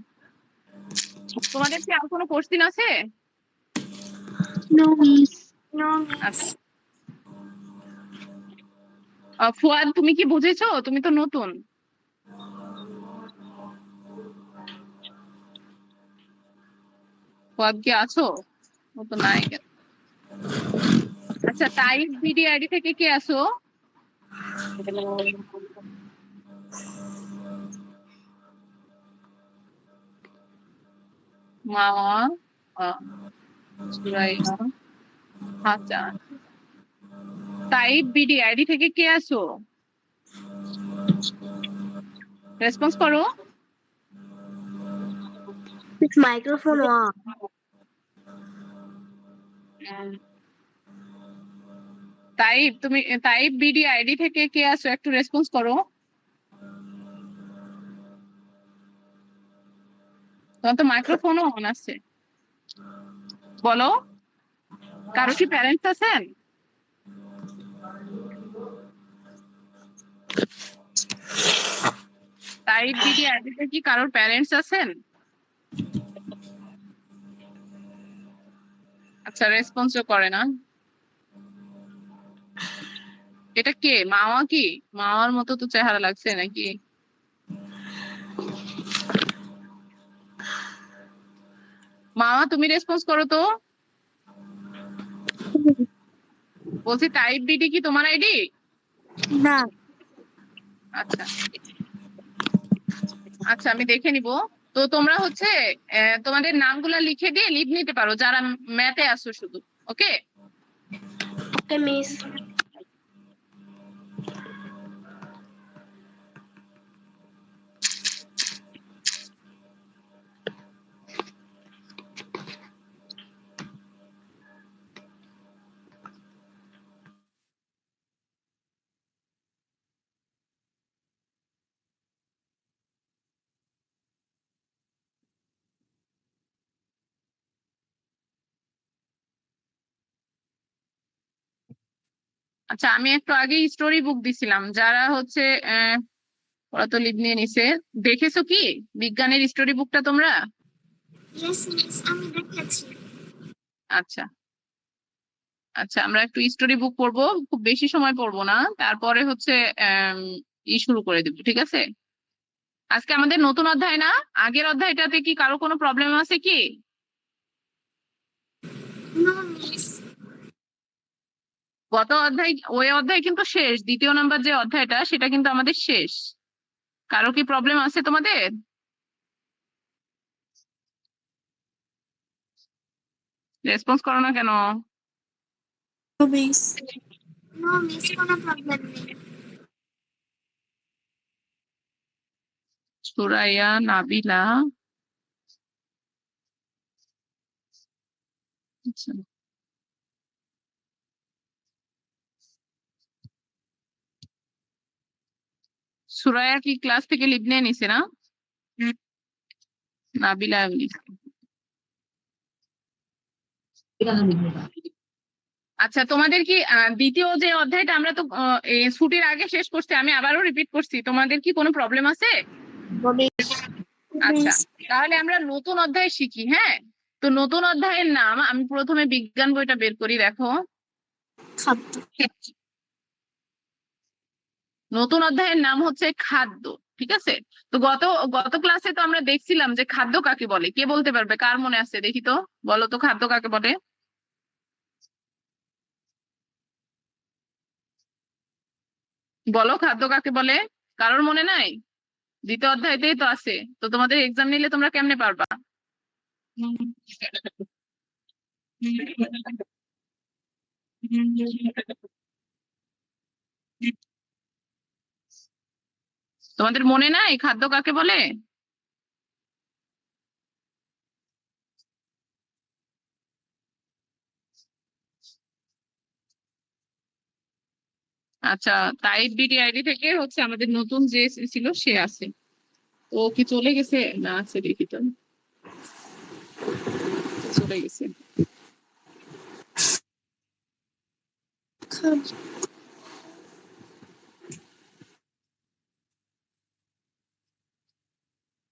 S1: তোমাদের কি আর কোনো কোশ্চিন আছে?
S3: No miss.
S1: আচ্ছা, ফুয়াদ তুমি কি বুঝেছো? তুমি তো নতুন। ফুয়াদ কি আছো? ও তো নাই। আচ্ছা, টাইপ BD ID থেকে কে আসো? মাওয়া, সুরাইয়া, আচ্ছা। টাইপ BD ID থেকে কে আসো? রেসপন্স করো।
S2: Microphone on.
S1: Type BD ID থেকে কে আসো, একটু রেসপন্স করো। তোমার তো মাইক্রোফোনও অন আছে, বলো। কারো কি প্যারেন্টস আছেন? টাইপ BD ID তে কি কারোর প্যারেন্টস আছেন? আচ্ছা, রেসপন্সও করে না। এটা কে, মাওয়া? কি মাওয়ার মতো তো চেহারা লাগছে নাকি? মামা তুমি রেসপন্স করো তো। বলছি টাইপ বিডি কি তোমার আইডি?
S3: না।
S1: আচ্ছা আচ্ছা, আমি দেখে নিব। তো তোমরা হচ্ছে তোমাদের নামগুলা লিখে দিয়ে লিভ নিতে পারো যারা ম্যাথে আসো শুধু। ওকে।
S2: Okay miss.
S1: আচ্ছা, আমি একটু আগে স্টোরি বুক দিছিলাম, যারা হচ্ছে ওরা তো লিভ নিয়ে নিছে। দেখেছো কি বিজ্ঞানের স্টোরি বুকটা তোমরা?
S3: ইয়েস মিস, আমি দেখেছি।
S1: আচ্ছা আচ্ছা, আমরা একটু স্টোরি বুক পড়বো, খুব বেশি সময় পড়বো না, তারপরে হচ্ছে আম, শুরু করে দিব, ঠিক আছে? আজকে আমাদের নতুন অধ্যায় না? আগের অধ্যায়টাতে কি কারো কোনো প্রবলেম আছে কি?
S3: No miss.
S1: গত অধ্যায়, ওই অধ্যায় কিন্তু শেষ, দ্বিতীয় নাম্বার যে অধ্যায়টা সেটা কিন্তু আমাদের শেষ। কারো কি প্রবলেম আছে তোমাদের? রেসপন্স করো না কেন?
S3: No miss. নো মিস, কোনো প্রবলেম নেই।
S1: সুরাইয়া, নাবিলা, আচ্ছা, সুরাইয়া কি ক্লাস থেকে লিভ নিয়ে নিছে না? নাবিলা নিছে। আচ্ছা, তোমাদের কি দ্বিতীয় যে অধ্যায়টা আমরা তো এই ছুটির আগে শেষ করছি, আমি আবারও রিপিট করছি, তোমাদের কি কোনো প্রবলেম আছে?
S2: No miss.
S1: আচ্ছা,
S3: মিস।
S1: তাহলে আমরা নতুন অধ্যায় শিখি। হ্যাঁ, তো নতুন অধ্যায়ের নাম, আমি প্রথমে বিজ্ঞান বইটা বের করি, দেখো।
S3: খাদ্য।
S1: নতুন অধ্যায়ের নাম হচ্ছে খাদ্য। ঠিক আছে। তো গত গত ক্লাসে তো আমরা দেখছিলাম যে খাদ্য কাকে বলে। কে বলতে পারবে? কার মনে আছে দেখি তো, বলো তো খাদ্য কাকে বলে। বলো খাদ্য কাকে বলে। কারোর মনে নাই? দ্বিতীয় অধ্যায়তেই তো আছে। তো তোমাদের এক্সাম নিলে তোমরা কেমনে পারবা? তোমাদের মনে নাই খাদ্য কাকে বলে? আচ্ছা, তাইপ বিডি আইডি থেকে হচ্ছে আমাদের নতুন যে ছিল সে আছে। ও কি চলে গেছে? না, আছে, দেখি তো। চলে গেছে।
S3: খাদ্য।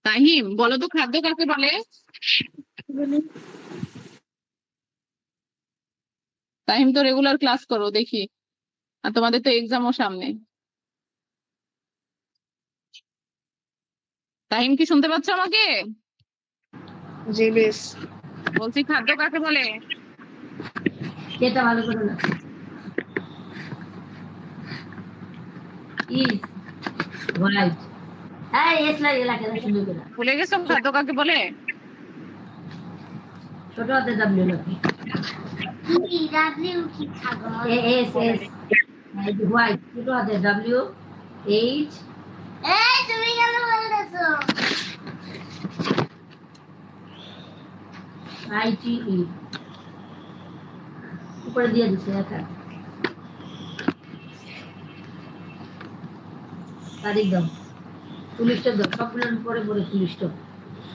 S1: তাহিম, বলো তো খাদ্য কাকে বলে। তাহিম তো রেগুলার ক্লাস করো দেখি, আর তোমাদের তো এক্সামও সামনে। তাহিম, কি শুনতে পাচ্ছ আমাকে?
S2: জি মিস।
S1: বলছি খাদ্য কাকে বলে।
S4: সেটা ভালো করে না ইজ হোয়াইট হ্যাঁ এস লাগে এলাকা সুন্দর করে
S1: ভুলে গেছো খাদ্য কাকে বলে?
S4: ছোট হাতে ডাব্লিউ লাগে
S3: ডাব্লিউ কি খাগো?
S4: এস এস হোয়াইট ছোট হাতে ডাব্লিউ এইচ
S3: এই তুমি কেন বলতেছো?
S4: আই টি ই উপরে দিয়ে দিচ্ছে একা তারিখ দাও পুলিশটা দাও সবগুলোর পরে পরে পুলিশটা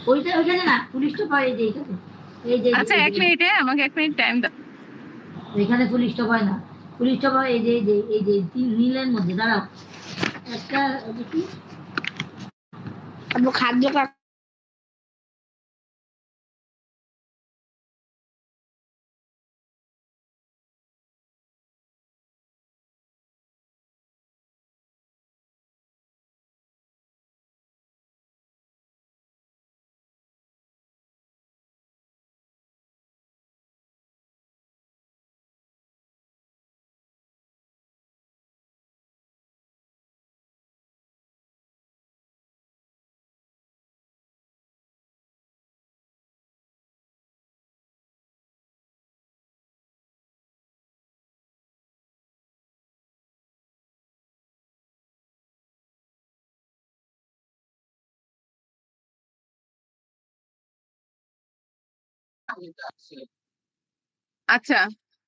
S4: ওইটা ওইখানে না পুলিশটা পায় এই যে এইটাতে এই যে
S1: আচ্ছা, 1 মিনিট, আমাকে 1 মিনিট টাইম দাও।
S4: এখানে পুলিশটা পায় না পুলিশটা পায় এই যে তিন নীলের মধ্যে দাঁড়াও একটা দেখি
S2: আপু খাদ্য কাকে
S1: আচ্ছা,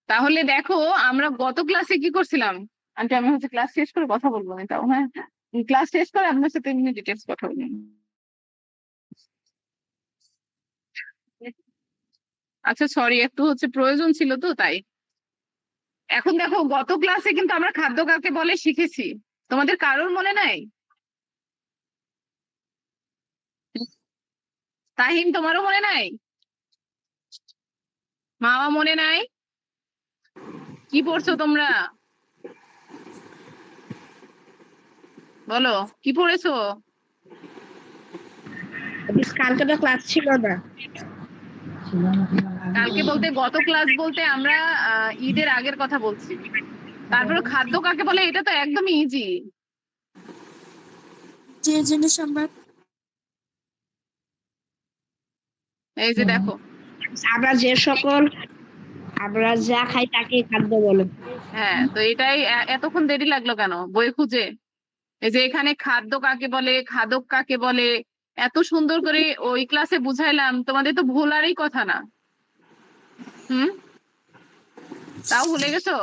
S1: তাহলে দেখো আমরা গত ক্লাসে কি করছিলাম। আন্টি আমি হচ্ছে ক্লাস শেষ করে কথা বলবো না তাও, হ্যাঁ ক্লাস শেষ করে আপনার সাথে এমনি ডিটেলস কথা বলবো। আচ্ছা সরি, একটু হচ্ছে প্রয়োজন ছিল তো তাই। এখন দেখো গত ক্লাসে কিন্তু আমরা খাদ্য কাকে বলে শিখেছি, তোমাদের কারোর মনে নাই? তাহিম তোমারও মনে নাই? মামা মনে নাই? কি পড়ছো তোমরা বলো, কি পড়েছো?
S2: কালকে তো ক্লাস ছিল না।
S4: ছিল না তোমার আগে
S1: কালকে বলতে গত ক্লাস বলতে আমরা ঈদের আগের কথা বলছি। তারপরে খাদ্য কাকে বলে এটা তো একদমই ইজি।
S3: যে জিনিস আমরা
S1: এই যে দেখো,
S2: আমরা আমরা যা খাই তাকে খাদ্য বলে।
S1: হ্যাঁ তো এটাই এতক্ষণ দেরি লাগলো কেন বই খুঁজে? এই যে এখানে খাদ্য কাকে বলে, খাদক কাকে বলে, এত সুন্দর করে ওই ক্লাসে বুঝাইলাম, তোমাদের তো ভোলারই কথা না। হুম, তাও ভুলে গেছো?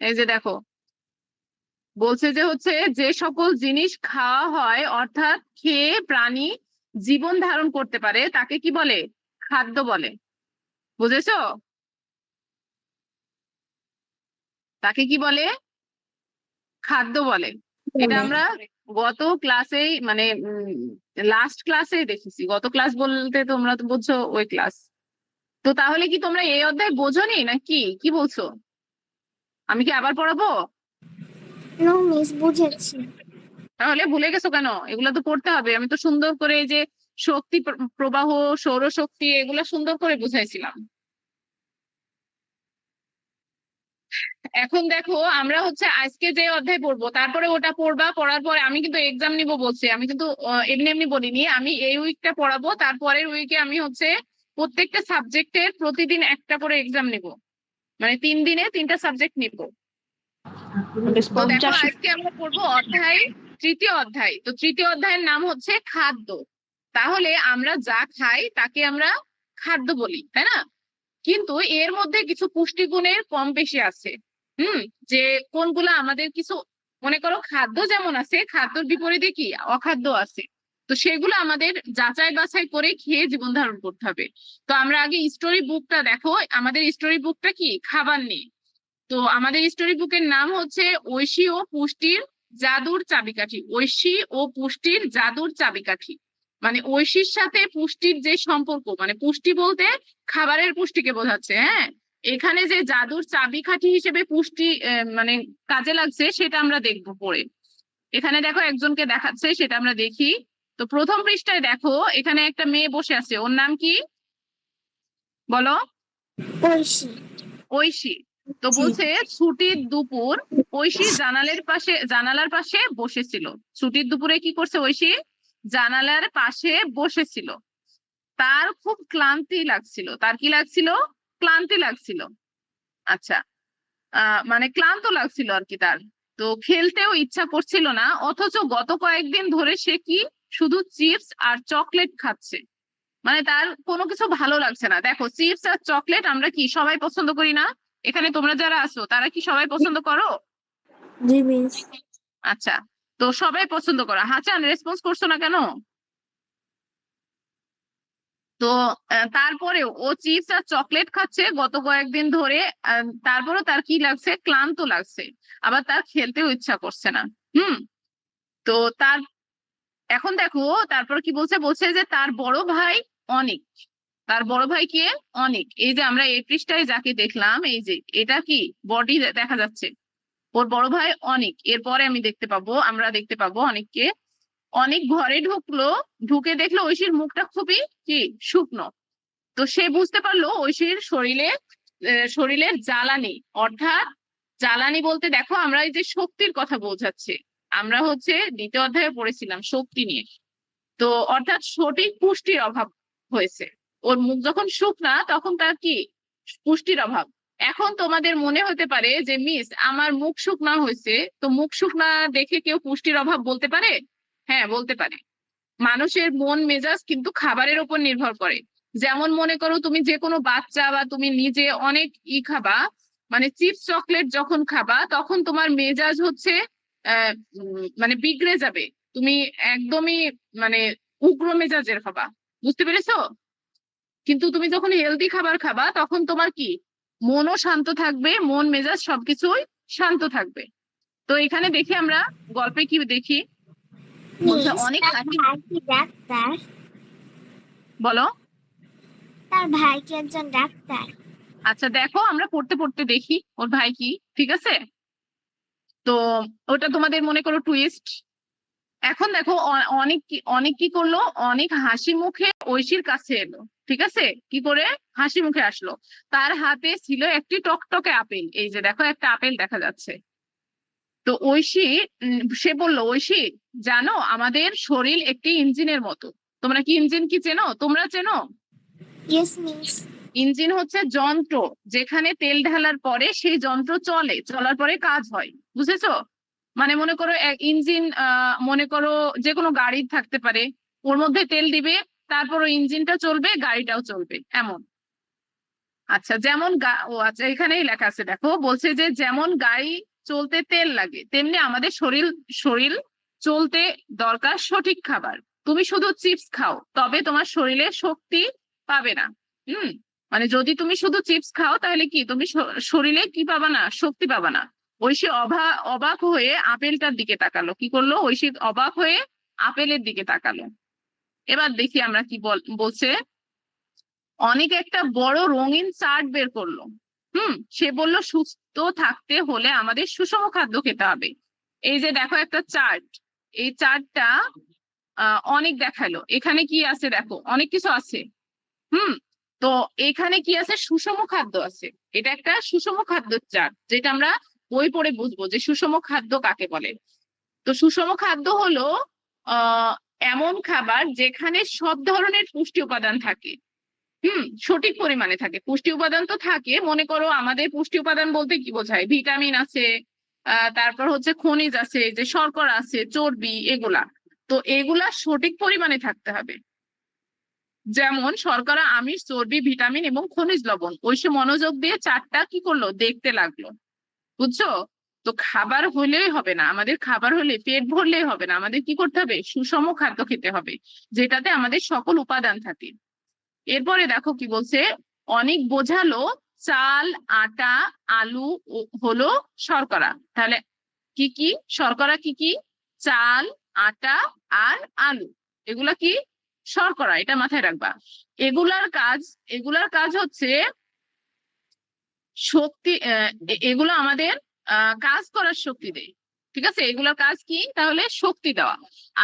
S1: এই যে দেখো, বলছে যে হচ্ছে যে সকল জিনিস খাওয়া হয় অর্থাৎ খেয়ে প্রাণী জীবন ধারণ করতে পারে তাকে কি বলে? খাদ্য বলে। বুঝেছো? তাকে কি বলে? খাদ্য বলে। এটা আমরা গত ক্লাসেই মানে লাস্ট ক্লাসে দেখেছি। গত ক্লাস বলতে তোমরা তো বুঝছো ওই ক্লাস। তো তাহলে কি তোমরা এই অধ্যায় বোঝোনি নাকি কি বলছো? আমি কি আবার পড়াবো?
S3: নো মিস বুঝেছি।
S1: তাহলে ভুলে গেছো কেন? এগুলো তো পড়তে হবে। আমি তো সুন্দর করে এই যে শক্তি প্রবাহ, সৌরশক্তি এগুলা সুন্দর করে বুঝাইছিলাম। এখন দেখো আমরা হচ্ছে আজকে যে অধ্যায় পড়বো তারপরে ওটা পড়বা, পড়ার পরে আমি কিন্তু এক্সাম নিব বলছি। আমি কিন্তু এমনি এমনি বলিনি, আমি এই উইকটা পড়াবো, তারপরের উইকে আমি হচ্ছে প্রত্যেকটা সাবজেক্টের প্রতিদিন একটা করে এক্সাম নিব। মানে 3 দিনে 3টা সাবজেক্ট নিব। তো দেখো
S2: 50
S1: আজকে আমরা পড়বো অধ্যায়, তৃতীয় অধ্যায়। তো তৃতীয় অধ্যায়ের নাম হচ্ছে খাদ্য। তাহলে আমরা যা খাই তাকে আমরা খাদ্য বলি, তাই না? কিন্তু এর মধ্যে কিছু পুষ্টিগুণের কম বেশি আছে। হুম, যে কোনগুলা আমাদের কিছু, মনে করো খাদ্য যেমন আছে, খাদ্যর বিপরীতে কি অখাদ্য আছে। তো সেগুলো আমাদের যাচাই বাছাই করে খেয়ে জীবন ধারণ করতে হবে। তো আমরা আগে স্টোরি বুকটা দেখো, আমাদের স্টোরি বুকটা কি খাবার নিয়ে। তো আমাদের স্টোরি বুকের নাম হচ্ছে ঐশী ও পুষ্টির জাদুর চাবিকাঠি। ঐশী ও পুষ্টির জাদুর চাবিকাঠি। মানে ঐশীর সাথে পুষ্টির যে সম্পর্ক, মানে পুষ্টি বলতে খাবারের পুষ্টিকে বোঝাচ্ছে, হ্যাঁ। এখানে যে জাদুর চাবিকাঠি হিসেবে পুষ্টি মানে কাজে লাগছে সেটা আমরা দেখবো পরে। এখানে দেখো একজনকে দেখাচ্ছে, সেটা আমরা দেখি। তো প্রথম পৃষ্ঠায় দেখো এখানে একটা মেয়ে বসে আছে, ওর নাম কি বলো?
S3: ঐশী।
S1: ঐশী। তো
S3: জি।
S1: বলছে ছুটির দুপুর ঐশী জানালার পাশে বসেছিল। ছুটির দুপুরে কি করছে ঐশী? জানালার পাশে বসেছিল। তার খুব ক্লান্তি লাগছিল। তার কি লাগছিল? ক্লান্তি লাগছিল। আচ্ছা, মানে ক্লান্ত লাগছিল আর কি তার। তো খেলতেও ইচ্ছা করছিল না, অথচ গত কয়েকদিন ধরে সে কি শুধু চিপস আর চকলেট খাচ্ছে। মানে তার কোনো কিছু ভালো লাগছে না। দেখো চিপস আর চকলেট আমরা কি সবাই পছন্দ করি না? এখানে তোমরা যারা আছো তারা কি সবাই পছন্দ করো?
S3: জি মিস।
S1: আচ্ছা, তো সবাই পছন্দ করো। হাসান রেসপন্স করছো না কেন? তো তারপরেও ও চিপস আর চকলেট খাচ্ছে গত কয়েকদিন ধরে। তারপরেও তার কি লাগছে? ক্লান্ত লাগছে। আবার তার খেলতেও ইচ্ছা করছে না। হুম, তো তার এখন দেখো তারপর কি বলছে, বলছে যে তার বড় ভাই অনিক। তার বড় ভাই কে? অনিক। এই যে আমরা এই পৃষ্ঠায় যাকে দেখলাম, এই যে এটা কি বডি দেখা যাচ্ছে, ওর বড় ভাই অনিক। এরপরে আমরা দেখতে পাবো অনিককে। অনেক ঘরে ঢুকলো, ঢুকে দেখলো ঐশীর মুখটা খুবই কি শুকনো। তো সে বুঝতে পারলো ঐশীর শরীরের জ্বালানি, অর্থাৎ জ্বালানি বলতে দেখো আমরা এই যে শক্তির কথা বোঝাচ্ছে। আমরা হচ্ছে দ্বিতীয় অধ্যায়ে পড়েছিলাম শক্তি নিয়ে। তো অর্থাৎ সঠিক পুষ্টির অভাব হয়েছে। ওর মুখ যখন শুকনা তখন তার কি পুষ্টির অভাব। এখন তোমাদের মনে হতে পারে যে মিস আমার মুখ শুকনা হয়েছে, তো মুখ শুকনা দেখে কেউ পুষ্টির অভাব বলতে পারে? হ্যাঁ, বলতে পারে। মানুষের মন মেজাজ কিন্তু খাবারের উপর নির্ভর করে। যেমন মনে করো তুমি যে কোনো বাচ্চা বা তুমি নিজে অনেক খাবা, মানে চিপস চকলেট যখন খাবা তখন তোমার মেজাজ হচ্ছে মানে বিগড়ে যাবে। তুমি একদমই মানে উগ্র মেজাজের হবা। বুঝতে পেরেছো? কিন্তু তুমি যখন হেলদি খাবার খাবা তখন তোমার কি মনও শান্ত থাকবে, মন মেজাজ সবকিছুই শান্ত থাকবে। তো এখানে দেখি আমরা গল্পে কি দেখি, বলছে
S3: মিস
S1: অনেক
S3: তার ভাই কি ডাক্তার?
S1: বলো।
S3: তার ভাই কি একজন ডাক্তার?
S1: আচ্ছা দেখো, আমরা পড়তে পড়তে দেখি ওর ভাই কি। ঠিক আছে, তো ওটা তোমাদের মনে করো টুইস্ট। এখন দেখো অনেক কি করলো, অনেক হাসি মুখে ঐশীর কাছে এলো। ঠিক আছে, কি করে হাসি মুখে আসলো? তার হাতে ছিল একটি টকটকে আপেল। এই যে দেখো একটা আপেল দেখা যাচ্ছে। তো ঐশী সে বলল, ঐশী জানো আমাদের শরীর একটি ইঞ্জিনের মতো। তোমরা কি ইঞ্জিন কি চেনো? তোমরা চেনো?
S3: Yes miss.
S1: ইঞ্জিন হচ্ছে যন্ত্র, যেখানে তেল ঢালার পরে সেই যন্ত্র চলে, চলার পরে কাজ হয়। বুঝেছো? মানে মনে করো ইঞ্জিন, মনে করো যে কোনো গাড়ি থাকতে পারে, ওর মধ্যে তেল দিবে, তারপর ওই ইঞ্জিনটা চলবে, গাড়িটাও চলবে, এমন। আচ্ছা যেমন ও আচ্ছা এখানেই লেখা আছে, দেখো বলছে যে যেমন গাড়ি চলতে তেল লাগে, তেমনি আমাদের শরীর শরীর চলতে দরকার সঠিক খাবার। তুমি শুধু চিপস খাও তবে তোমার শরীরে শক্তি পাবে না। হুম, মানে যদি তুমি শুধু চিপস খাও তাহলে কি তুমি শরীরে কি পাবা না? শক্তি পাবা না। ঐশী অবাক হয়ে আপেলটার দিকে তাকালো। কি করলো? ঐশী অবাক হয়ে আপেলের দিকে তাকালো। এবার দেখি আমরা কি বলছে। অনেক একটা বড় রঙিন চার্ট বের করলো। সে বলল সুস্থ থাকতে হলে আমাদের সুষম খাদ্য খেতে হবে। এই যে দেখো একটা চার্ট, এই চার্টটা অনেক দেখালো। এখানে কি আছে দেখো, অনেক কিছু আছে। হুম, তো এখানে কি আছে? সুষম খাদ্য আছে। এটা একটা সুষম খাদ্য চার্ট, যেটা আমরা বই পড়ে বুঝবো যে সুষম খাদ্য কাকে বলে। তো সুষম খাদ্য হলো আহ এমন খাবার যেখানে সব ধরনের পুষ্টি উপাদান থাকে। সঠিক পরিমাণে থাকে। পুষ্টি উপাদান তো থাকে, মনে করো আমাদের পুষ্টি উপাদান বলতে কি বোঝায়? ভিটামিন আছে, তারপর হচ্ছে খনিজ আছে, যে শর্করা আছে, চর্বি, এগুলা। তো এগুলা সঠিক পরিমাণে থাকতে হবে। যেমন শর্করা, আমিষ, চর্বি, ভিটামিন এবং খনিজ লবণ। ওই সে মনোযোগ দিয়ে চারটা কি করলো, দেখতে লাগলো। বুঝছো? তো খাবার হলেই হবে না, আমাদের খাবার হলে পেট ভরলেই হবে না, আমাদের কি করতে হবে? সুষম খাদ্য খেতে হবে, যেটাতে আমাদের সকল উপাদান থাকে। এরপরে দেখো কি বলছে। অনেক বোঝালো চাল, আটা, আলু হলো শর্করা। তাহলে কি কি শর্করা? কি কি? চাল, আটা আর আলু, এগুলা কি শর্করা, এটা মাথায় রাখবা। এগুলার কাজ হচ্ছে শক্তি, এগুলো আমাদের কাজ করার শক্তি দেয়। ঠিক আছে, এগুলোর কাজ কি তাহলে? শক্তি দেওয়া।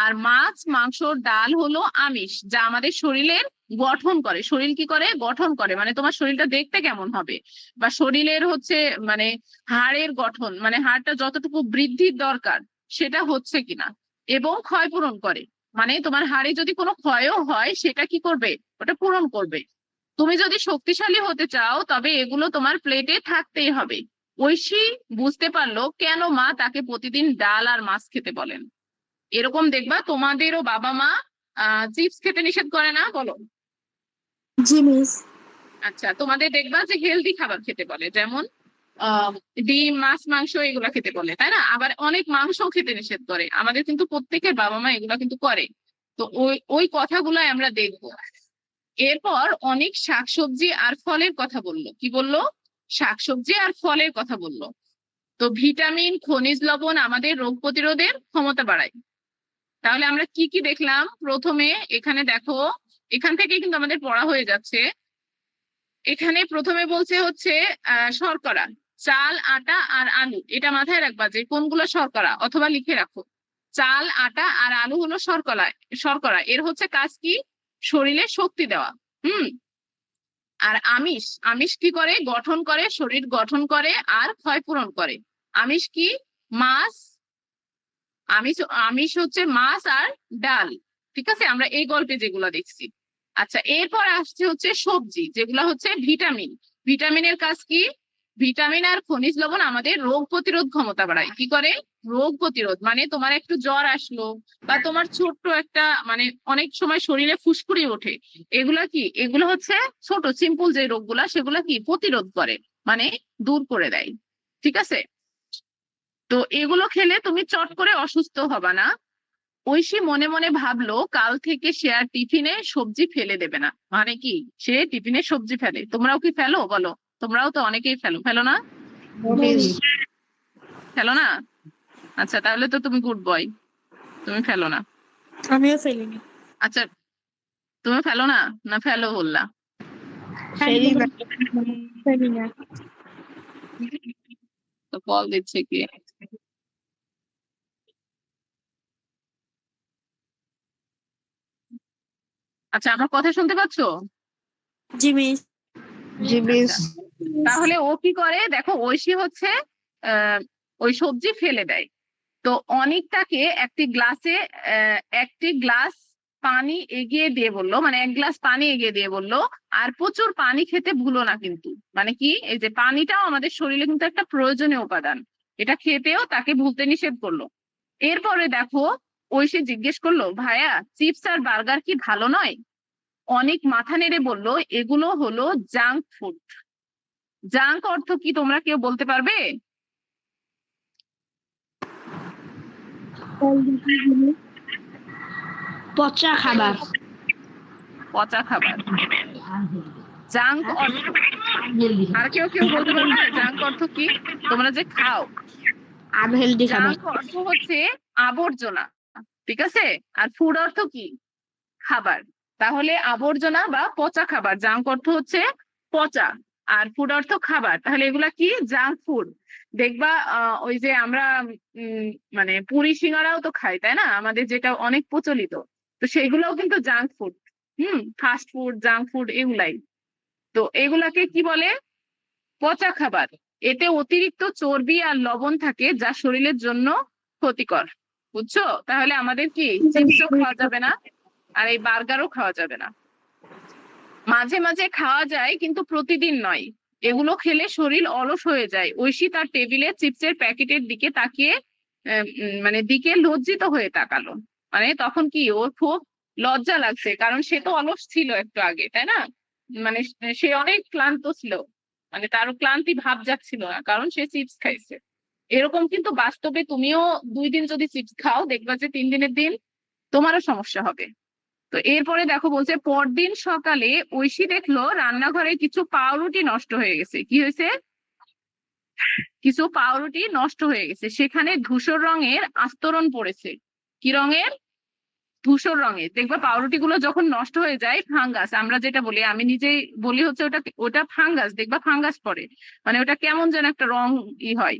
S1: আর মাছ, মাংস, ডাল হলো আমিষ, যা আমাদের শরীরের গঠন করে। শরীর কি করে? গঠন করে। মানে তোমার শরীরটা দেখতে কেমন হবে, বা শরীরের হচ্ছে মানে হাড়ের গঠন, মানে হাড়টা যতটুকু বৃদ্ধির দরকার সেটা হচ্ছে কিনা, এবং ক্ষয় পূরণ করে। মানে তোমার হাড়ে যদি কোনো ক্ষয়ও হয় সেটা কি করবে? ওটা পূরণ করবে। তুমি যদি শক্তিশালী হতে চাও তবে এগুলো তোমার প্লেটে থাকতেই হবে। ঐশী বুঝতে পারলো কেন মা তাকে প্রতিদিন ডাল আর মাছ খেতে বলেন। এরকম দেখবা তোমাদেরও বাবা মা চিপস খেতে নিষেধ করে না? বলো।
S3: জি মিস।
S1: আচ্ছা, তোমাদের দেখবা যে হেলদি খাবার খেতে বলে, যেমন আহ ডিম, মাছ, মাংস, এগুলা খেতে বলে, তাই না? আবার অনেক মাংস খেতে নিষেধ করে। আমাদের কিন্তু প্রত্যেকের বাবা মা এগুলা কিন্তু করে। তো ওই ওই কথাগুলাই আমরা দেখবো। এরপর অনেক শাকসবজি আর ফলের কথা বললো। কি বললো? শাকসবজি আর ফলের কথা বললো। তো ভিটামিন, খনিজ লবণ আমাদের রোগ প্রতিরোধের ক্ষমতা বাড়ায়। তাহলে আমরা কি কি দেখলাম? প্রথমে এখানে দেখো, এখান থেকে কিন্তু আমাদের পড়া হয়ে যাচ্ছে। এখানে প্রথমে বলছে হচ্ছে শর্করা, চাল, আটা আর আলু। এটা মাথায় রাখবা যে কোনগুলো শর্করা, অথবা লিখে রাখো। চাল, আটা আর আলু হলো শর্করা। শর্করা এর হচ্ছে কাজ কি? শরীরে শক্তি দেওয়া। হুম, আর আমিষ, আমিষ কি করে? গঠন করে, শরীর গঠন করে আর ক্ষয় পূরণ করে। আমিষ কি? মাছ, আমিষ আমিষ হচ্ছে মাছ আর ডাল। ঠিক আছে, আমরা এই গল্পে যেগুলো দেখছি। আচ্ছা, এরপর আসছে হচ্ছে সবজি, যেগুলো হচ্ছে ভিটামিন। ভিটামিনের কাজ কি? ভিটামিন আর খনিজ লবণ আমাদের রোগ প্রতিরোধ ক্ষমতা বাড়ায়। কি করে? রোগ প্রতিরোধ। মানে তোমার একটু জ্বর আসলো বা তোমার ছোট্ট একটা মানে অনেক সময় শরীরে ফুসকুড়ি ওঠে, এগুলা কি? এগুলো হচ্ছে ছোট সিম্পল যে রোগগুলা, সেগুলা কি প্রতিরোধ করে, মানে দূর করে দেয়। ঠিক আছে? তো এগুলো খেলে তুমি চট করে অসুস্থ হবা না। ঐশী মনে মনে ভাবলো কাল থেকে সে আর টিফিনে সবজি ফেলে দেবে না। মানে কি? সে টিফিনে সবজি ফেলে। তোমরাও কি ফেলো? বলো। তোমরাও তো অনেকেই ফেলো, ফেলো না?
S2: মিস
S1: ফেলো না? আচ্ছা, তাহলে তো তুমি গুড বয়, তুমি ফেলো না।
S3: আমিও ফেলিনি।
S1: আচ্ছা, তুমি ফেলো না, না ফেলো বললা?
S2: ফেলি না।
S3: ফেলি না।
S1: তো কল দিচ্ছে কি? আচ্ছা, আমার কথা শুনতে পাচ্ছো?
S3: জি মিস।
S2: জি মিস।
S1: তাহলে ও কি করে দেখো, ঐশী হচ্ছে আহ ওই সবজি ফেলে দেয়। তো অনিকটাকে একটি গ্লাস পানি এগিয়ে দিয়ে বললো, মানে 1 গ্লাস পানি এগিয়ে দিয়ে বললো, আর প্রচুর পানি খেতে ভুলো না কিন্তু। মানে কি? এই যে পানিটাও আমাদের শরীরে কিন্তু একটা প্রয়োজনীয় উপাদান, এটা খেতেও তাকে ভুলতে নিষেধ করলো। এরপরে দেখো, ঐশী জিজ্ঞেস করলো, ভাইয়া চিপস আর বার্গার কি ভালো নয়? অনেক মাথা নেড়ে বলল, এগুলো হলো জাঙ্ক ফুড। জাঙ্ক অর্থ কি তোমরা কেউ বলতে পারবে?
S2: পচা খাবার।
S1: পচা খাবার। জাঙ্ক অর্থ
S4: আনহেলদি
S1: আর কেউ কেউ বলতে পারবে জাঙ্ক অর্থ কি? তোমরা যে খাও,
S2: আনহেলদি খাবার।
S1: জাঙ্ক অর্থ হচ্ছে আবর্জনা। ঠিক আছে? আর ফুড অর্থ কি? খাবার। তাহলে আবর্জনা বা পচা খাবার, জাঙ্ক অর্থ হচ্ছে পচা, আর ফুড অর্থ খাবার। তাহলে এগুলা কি? Junk food. দেখবা ওই যে আমরা উম মানে পুরি সিঙ্গারাও তো খাই, তাই না? আমাদের যেটা অনেক প্রচলিত, তো সেগুলোও কিন্তু junk food. Fast food, junk food এগুলাই। তো এগুলাকে কি বলে? পচা খাবার। এতে অতিরিক্ত চর্বি আর লবণ থাকে, যা শরীরের জন্য ক্ষতিকর। বুঝছো? তাহলে আমাদের কি চিপসও খাওয়া যাবে না, আর এই বার্গারও খাওয়া যাবে না। মাঝে মাঝে খাওয়া যায়, কিন্তু প্রতিদিন নয়। এগুলো খেলে শরীর অলস হয়ে যায়। ঐশী তার টেবিলে চিপসের প্যাকেটের দিকে তাকিয়ে মানে দিকে লজ্জিত হয়ে তাকালো। মানে তখন কি ওর খুব লজ্জা লাগছে, কারণ সে তো অলস ছিল একটু আগে, তাই না? মানে সে অনেক ক্লান্ত ছিল, মানে তার ক্লান্তি ভাব যাচ্ছিল না, কারণ সে চিপস খাইছে। এরকম কিন্তু বাস্তবে তুমিও 2 দিন যদি চিপস খাও, দেখবা যে 3 দিনের দিন তোমারও সমস্যা হবে। তো এরপরে দেখো বলছে, পরদিন সকালে ঐশী দেখলো রান্নাঘরে কিছু পাউরুটি নষ্ট হয়ে গেছে। কি হয়েছে? কিছু পাউরুটি নষ্ট হয়ে গেছে, সেখানে ধূসর রঙের আস্তরণ পড়েছে। কি রঙের? ধূসর রঙের। দেখবা পাউরুটি গুলো যখন নষ্ট হয়ে যায়, ফাঙ্গাস আমরা যেটা বলি, আমি নিজেই বলি হচ্ছে ওটা ওটা ফাঙ্গাস। দেখবা ফাঙ্গাস পড়ে, মানে ওটা কেমন যেন একটা রং হয়।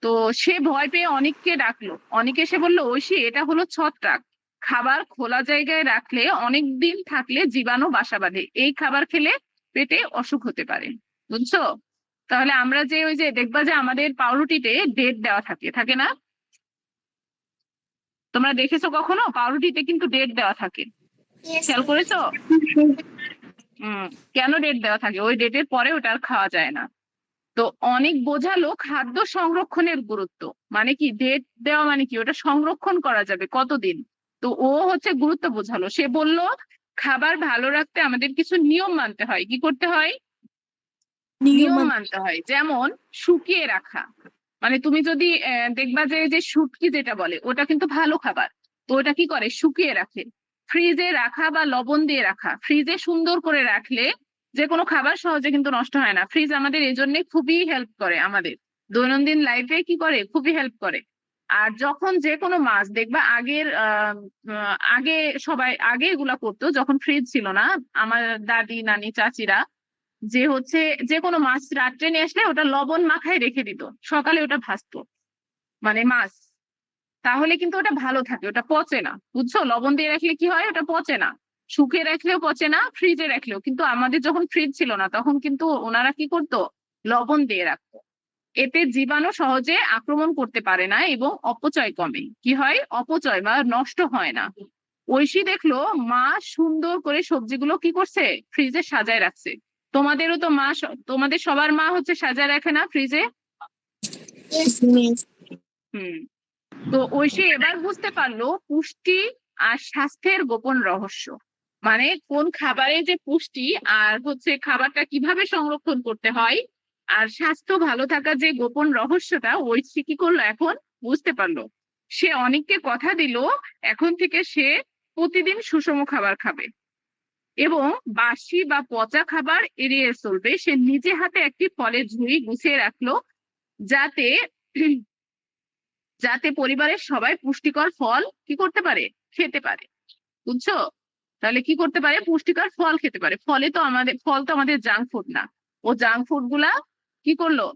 S1: তো সে ভয় পেয়ে অনিককে ডাকলো। অনিক এসে বললো, ঐশী এটা হলো ছত্রাক। খাবার খোলা জায়গায় রাখলে অনেক দিন থাকলে জীবাণু বাসা বাঁধে, এই খাবার খেলে পেটে অসুখ হতে পারে। বুঝছো? তাহলে আমরা যে ওই যে দেখবা যে আমাদের পাউরুটিতে ডেট দেওয়া থাকে, থাকে না? তোমরা দেখেছো কখনো? পাউরুটিতে কিন্তু ডেট দেওয়া থাকে, খেয়াল করেছো? কেন ডেট দেওয়া থাকে? ওই ডেটের পরে ওটা আর খাওয়া যায় না। তো অনেক বোঝালো খাদ্য সংরক্ষণের গুরুত্ব। মানে কি? ডেট দেওয়া মানে কি? ওটা সংরক্ষণ করা যাবে কতদিন। তো ও হচ্ছে গুরুত্ব বোঝালো। সে বলল, খাবার ভালো রাখতে আমাদের কিছু নিয়ম মানতে হয়। কি করতে হয়? নিয়ম মানতে হয়। যেমন শুকিয়ে রাখা। মানে তুমি যদি দেখবা যে যে শুটকি যেটা বলে, ওটা কিন্তু ভালো খাবার। তো ওটা কি করে? শুকিয়ে রাখে। ফ্রিজে রাখা বা লবণ দিয়ে রাখা। ফ্রিজে সুন্দর করে রাখলে যে কোনো খাবার সহজে কিন্তু নষ্ট হয় না। ফ্রিজ আমাদের এই জন্য খুবই হেল্প করে, আমাদের দৈনন্দিন লাইফে কি করে? খুবই হেল্প করে। আর যখন যে কোনো মাছ দেখবা আগে সবাই আগে এগুলা করতো, যখন ফ্রিজ ছিল না, আমার দাদি নানি চাচিরা যে হচ্ছে যে কোনো মাছ রাত্রে নিয়ে আসলে ওটা লবণ মাখায় রেখে দিত, সকালে ওটা ভাজতো, মানে মাছ। তাহলে কিন্তু ওটা ভালো থাকে, ওটা পচে না। বুঝছো? লবণ দিয়ে রাখলে কি হয়? ওটা পচে না। শুকিয়ে রাখলেও পচে না, ফ্রিজে রাখলেও। কিন্তু আমাদের যখন ফ্রিজ ছিল না, তখন কিন্তু ওনারা কি করতো? লবণ দিয়ে রাখতো। এতে জীবাণু সহজে আক্রমণ করতে পারে না এবং অপচয় কমে। কি হয়? অপচয় বা নষ্ট হয় না। ঐশী দেখলো মা সুন্দর করে সবজিগুলো কি করছে? ফ্রিজে সাজায় রাখছে। তোমাদেরও তো মা তোমাদের সবার মা হচ্ছে সাজায় রাখে না ফ্রিজে?
S3: মিস
S1: হুম। তো ঐশী এবার বুঝতে পারলো পুষ্টি আর স্বাস্থ্যের গোপন রহস্য। মানে কোন খাবারে যে পুষ্টি আর হচ্ছে খাবারটা কিভাবে সংরক্ষণ করতে হয় আর স্বাস্থ্য ভালো থাকার যে গোপন রহস্যটা ঐশী কি করলো এখন বুঝতে পারলো। সে অনেককে কথা দিল এখন থেকে সে প্রতিদিন সুষম খাবার খাবে এবং বাসি বা পচা খাবার এড়িয়ে চলবে। সে নিজে হাতে একটি ফলের ঝুড়ি গুছিয়ে রাখলো যাতে যাতে পরিবারের সবাই পুষ্টিকর ফল কি করতে পারে, খেতে পারে। বুঝছো? তাহলে কি করতে পারে, পুষ্টিকর ফল খেতে পারে। ফল তো আমাদের জাঙ্ক ফুড না। ও জাঙ্ক ফুড গুলা কি করলো,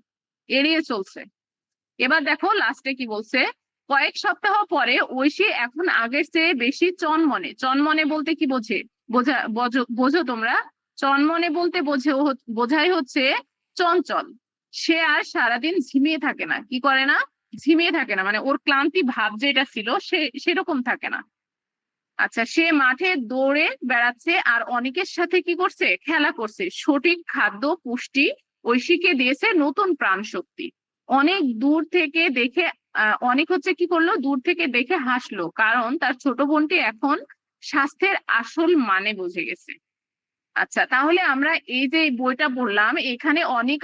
S1: এড়িয়ে চলছে। এবার দেখো লাস্টে কি বলছে, কয়েক সপ্তাহ পরে ঐশী এখন আগের চেয়ে বেশি চনমনে। চনমনে বলতে কি বোঝে, বোঝো তোমরা? চনমনে বলতে বোঝাই হচ্ছে চঞ্চল। সে আর সারাদিন ঝিমিয়ে থাকে না। কি করে না, ঝিমিয়ে থাকে না, মানে ওর ক্লান্তি ভাব যেটা ছিল সেরকম থাকে না। আচ্ছা, সে মাঠে দৌড়ে বেড়াচ্ছে আর অনেকের সাথে কি করছে, খেলা করছে। সঠিক খাদ্য পুষ্টি ঐশীকে দিয়েছে নতুন প্রাণ শক্তি। অনেক দূর থেকে দেখে অনেক হচ্ছে কি করলো, দূর থেকে দেখে হাসলো, কারণ তার ছোট বোনটি এখন স্বাস্থ্যের আসল মানে বুঝে গেছে। আচ্ছা, তাহলে আমরা এই যে বইটা পড়লাম এখানে অনিক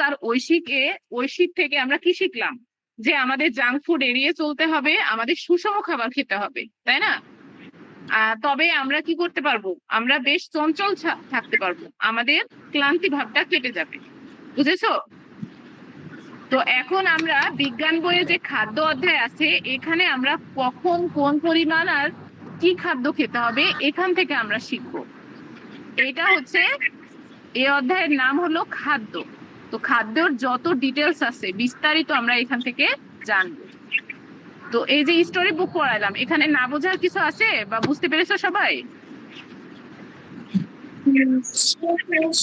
S1: আর ঐশীর থেকে আমরা কি শিখলাম, যে আমাদের জাঙ্ক ফুড এড়িয়ে চলতে হবে, আমাদের সুষম খাবার খেতে হবে, তাই না? তবে আমরা কি করতে পারবো, আমরা বেশ চঞ্চল থাকতে পারবো, আমাদের ক্লান্তি ভাবটা কেটে যাবে। বুঝেছো? তো এখন আমরা বিজ্ঞান বইয়ে যে খাদ্য অধ্যায় আছে এখানে আমরা কখন কোন পরিমাণ আর কি খাদ্য খেতে হবে এখান থেকে আমরা শিখবো। এটা হচ্ছে এই অধ্যায়ের নাম হলো খাদ্য। তো খাদ্যর যত ডিটেলস আছে বিস্তারিত আমরা এখান থেকে জানবো। তো এই যে স্টোরি বুক পড়াইলাম, এখানে না বোঝার কিছু আছে বা বুঝতে পেরেছো সবাই?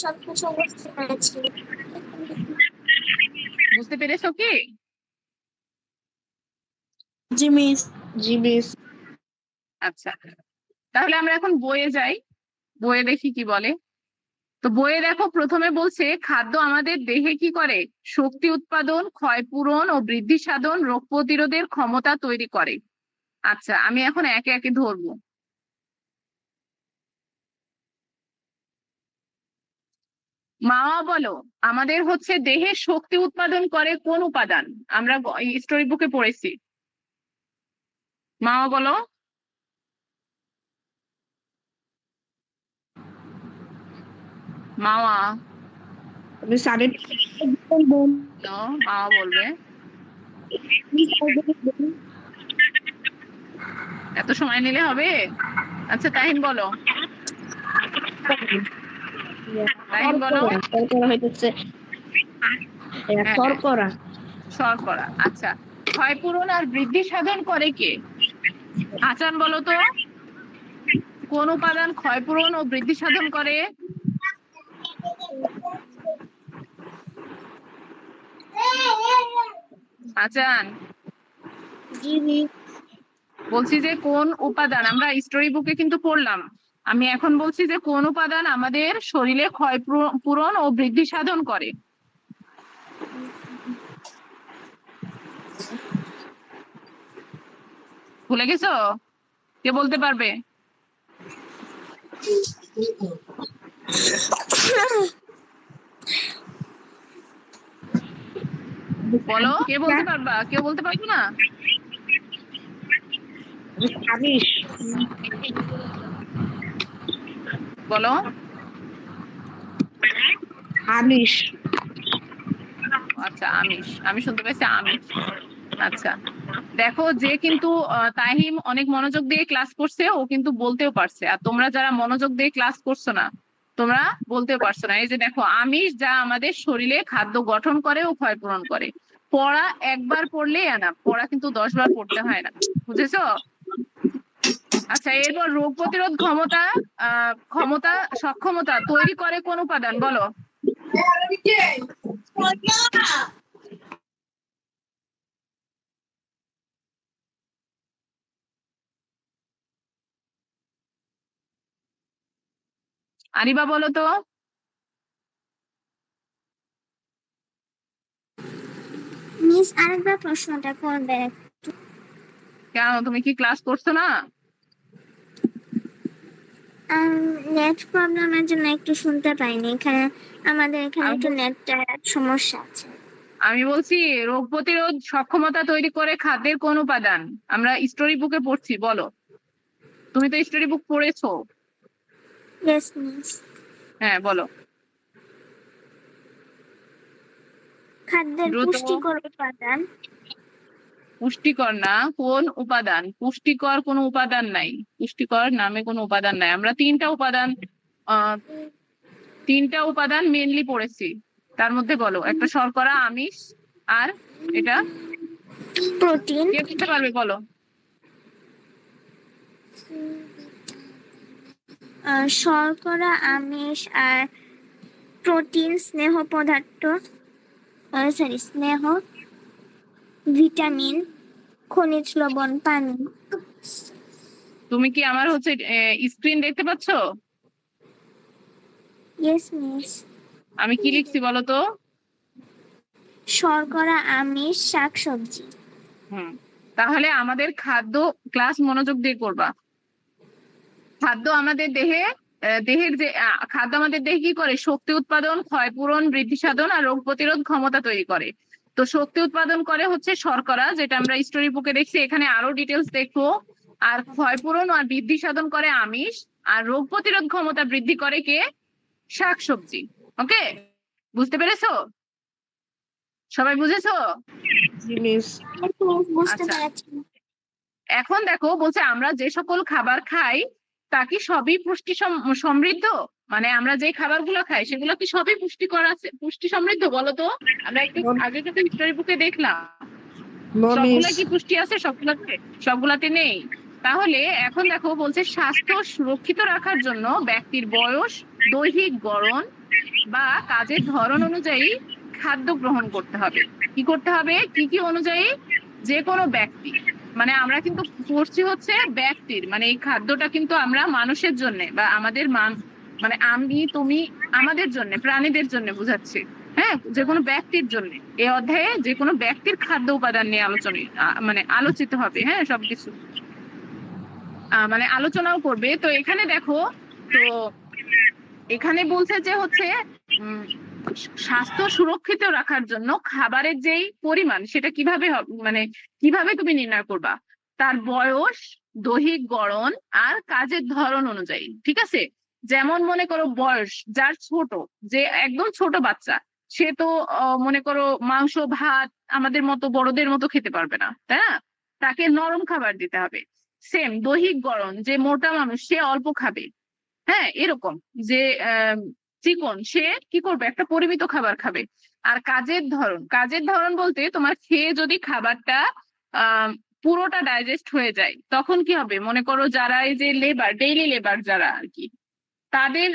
S3: সবকিছু বুঝতে পেরেছি।
S1: বুঝতে পেরেছো কি?
S3: জি মিস।
S2: জি মিস।
S1: আচ্ছা, তাহলে আমরা এখন বইয়ে যাই, বইয়ে দেখি কি বলে। তো বইয়ে দেখো প্রথমে বলছে খাদ্য আমাদের দেহে কি করে, শক্তি উৎপাদন, ক্ষয়পূরণ ও বৃদ্ধি সাধন, রোগ প্রতিরোধের ক্ষমতা তৈরি করে। আচ্ছা, আমি এখন একে একে ধরবো। মা বলো, আমাদের হচ্ছে দেহে শক্তি উৎপাদন করে কোন উপাদান? আমরা স্টোরি বুকে পড়েছি। মা বলো। মাওয়া।
S2: আমি সাড়ে
S1: মা বলবে। এত সময় নিলে হবে? আচ্ছা তাহিন বলো, তাহিন বলো।
S2: শর্করা হইতেছে
S1: হ্যাঁ,
S2: শর্করা।
S1: শর্করা। আচ্ছা, ক্ষয়পূরণ আর বৃদ্ধি সাধন করে কে? আচান বলো তো, কোন উপাদান ক্ষয়পূরণ ও বৃদ্ধি সাধন করে? আচান,
S3: জি মিস।
S1: বলছি যে কোন উপাদান, আমরা স্টোরি বুকে কিন্তু পড়লাম, আমি এখন বলছি যে কোন উপাদান আমাদের শরীরে ক্ষয়পূরণ ও বৃদ্ধি সাধন করে? ভুলে গেছো? কে বলতে পারবে? বলো, কে বলতে পারবা? কেউ বলতে পারবে না?
S2: আমিষ।
S1: বলো।
S2: আমিষ।
S1: আচ্ছা, আমিষ। আমি শুনতে পেয়েছি আমিষ। আচ্ছা, দেখো যে কিন্তু তাহিম অনেক মনোযোগ দিয়ে ক্লাস করছে, ও কিন্তু বলতেও পারছে। আর তোমরা যারা মনোযোগ দিয়ে ক্লাস করছো না, তোমরা বলতেও পারছো না। এই যে দেখো, আমিষ যা আমাদের শরীরে খাদ্য গঠন করে ও ক্ষয়পূরণ করে। পড়া একবার পড়লেই আনা, পড়া কিন্তু 10 বার পড়তে হয় না। বুঝেছো? আচ্ছা, এরপর রোগ প্রতিরোধ সক্ষমতা তৈরি করে কোন উপাদান? বলো। আরিবা বলো তো।
S3: মিস আরেকবার প্রশ্নটা করবেন?
S1: কেন, তুমি কি ক্লাস করছো না?
S3: নেট প্রবলেমের জন্য একটু শুনতে পাইনি। আমাদের এখানে
S1: আমি
S3: একটু
S1: বল-
S3: নেটটার সমস্যা আছে।
S1: আমি বলছি রোগ প্রতিরোধ সক্ষমতা তৈরি করে খাদ্যের কোন উপাদান? আমরা স্টোরি বুকে পড়ছি, বলো। তুমি তো স্টোরি বুক পড়েছো।
S3: Yes miss.
S1: হ্যাঁ বলো
S3: খাদ্যের
S1: দ্রুত।
S3: পুষ্টিকর উপাদান।
S1: পুষ্টিকর না, কোন উপাদান? পুষ্টিকর কোনো উপাদান নাই, পুষ্টিকর নামে কোনো উপাদান নাই। আমরা তিনটা উপাদান মেনলি পড়েছি। তার মধ্যে বলো একটা। শর্করা, আমিষ, আর এটা
S3: প্রোটিন।
S1: কে করতে পারবে বলো?
S3: শর্করা, আমিষ আর প্রোটিন, স্নেহ পদার্থ, স্নেহ, ভিটামিন, খনিজ লবণ, পানি।
S1: তুমি কি আমার হচ্ছে স্ক্রিন দেখতে পাচ্ছো?
S3: Yes miss.
S1: আমি কি লিখছি বলো তো?
S3: শর্করা, আমিষ, শাকসবজি।
S1: তাহলে আমাদের খাদ্য ক্লাস মনোযোগ দিয়ে করবা। খাদ্য আমাদের দেহের যে খাদ্য আমাদের দেহে কি করে? শক্তি উৎপাদন, ক্ষয়পূরণ, বৃদ্ধি সাধন আর রোগ প্রতিরোধ ক্ষমতা তৈরি করে। তো শক্তি উৎপাদন করে হচ্ছে শর্করা, যেটা আমরা স্টোরি বুকে দেখছি, এখানে আরো ডিটেলস দেখবো। আর ক্ষয়পূরণ আর বৃদ্ধি সাধন করে আমিষ, আর রোগ প্রতিরোধ ক্ষমতা বৃদ্ধি করে কে? শাকসবজি। ওকে, বুঝতে পেরেছো? সবাই বুঝেছো?
S2: জি মিস।
S3: বুঝতে
S1: আচ্ছা,
S3: পেরেছি।
S1: এখন দেখো বলছে আমরা যে সকল খাবার খাই তা কি সবই পুষ্টি সমৃদ্ধ? মানে আমরা যে খাবারগুলো খাই সেগুলো কি সবই পুষ্টিকর আছে, পুষ্টি সমৃদ্ধ বলো তো? আমরা একটু আগে কিন্তু হিস্টোরি বুকে দেখলাম
S2: নো
S1: সবগুলা
S2: মিস।
S1: কি পুষ্টি আছে? সবগুলাতে নেই। তাহলে এখন দেখো বলছে স্বাস্থ্য সুরক্ষিত রাখার জন্য ব্যক্তির বয়স, দৈহিক গড়ন বা কাজের ধরন অনুযায়ী খাদ্য গ্রহণ করতে হবে। কি করতে হবে? কি কি অনুযায়ী? যে কোনো ব্যক্তি, মানে আমরা কিন্তু পড়ছি হচ্ছে ব্যক্তির, মানে এই খাদ্যটা কিন্তু আমরা মানুষের জন্য বা আমাদের মানে আমি তুমি আমাদের জন্য, প্রাণীদের জন্য বুঝাচ্ছি। হ্যাঁ, যে কোনো ব্যক্তির জন্য। এই অধ্যায়ে যে কোনো ব্যক্তির খাদ্য উপাদান নিয়ে মানে আলোচিত হবে। হ্যাঁ, সবকিছু মানে আলোচনাও করবে। তো এখানে দেখো, তো এখানে বলছে যে হচ্ছে উম স্বাস্থ্য সুরক্ষিত রাখার জন্য খাবারের যেই পরিমাণ সেটা কিভাবে মানে কিভাবে তুমি নির্ণয় করবা? তার বয়স, দৈহিক গড়ন আর কাজের ধরন অনুযায়ী। ঠিক আছে? যেমন মনে করো বয়স, যার ছোট, যে একদম ছোট বাচ্চা, সে তো মনে করো মাংস ভাত আমাদের মতো বড়দের মতো খেতে পারবে না, তাই না? তাকে নরম খাবার দিতে হবে। সেম দৈহিক গড়ন, যে মোটা মানুষ সে অল্প খাবে। হ্যাঁ, এরকম। যে চিকন সে কি করবে? একটা পরিমিত খাবার খাবে। আর কাজের ধরন বলতে তোমার খেয়ে যদি খাবারটা আহ পুরোটা ডাইজেস্ট হয়ে যায় তখন কি হবে? মনে করো যারা এই যে ডেইলি লেবার যারা আর কি, তাদের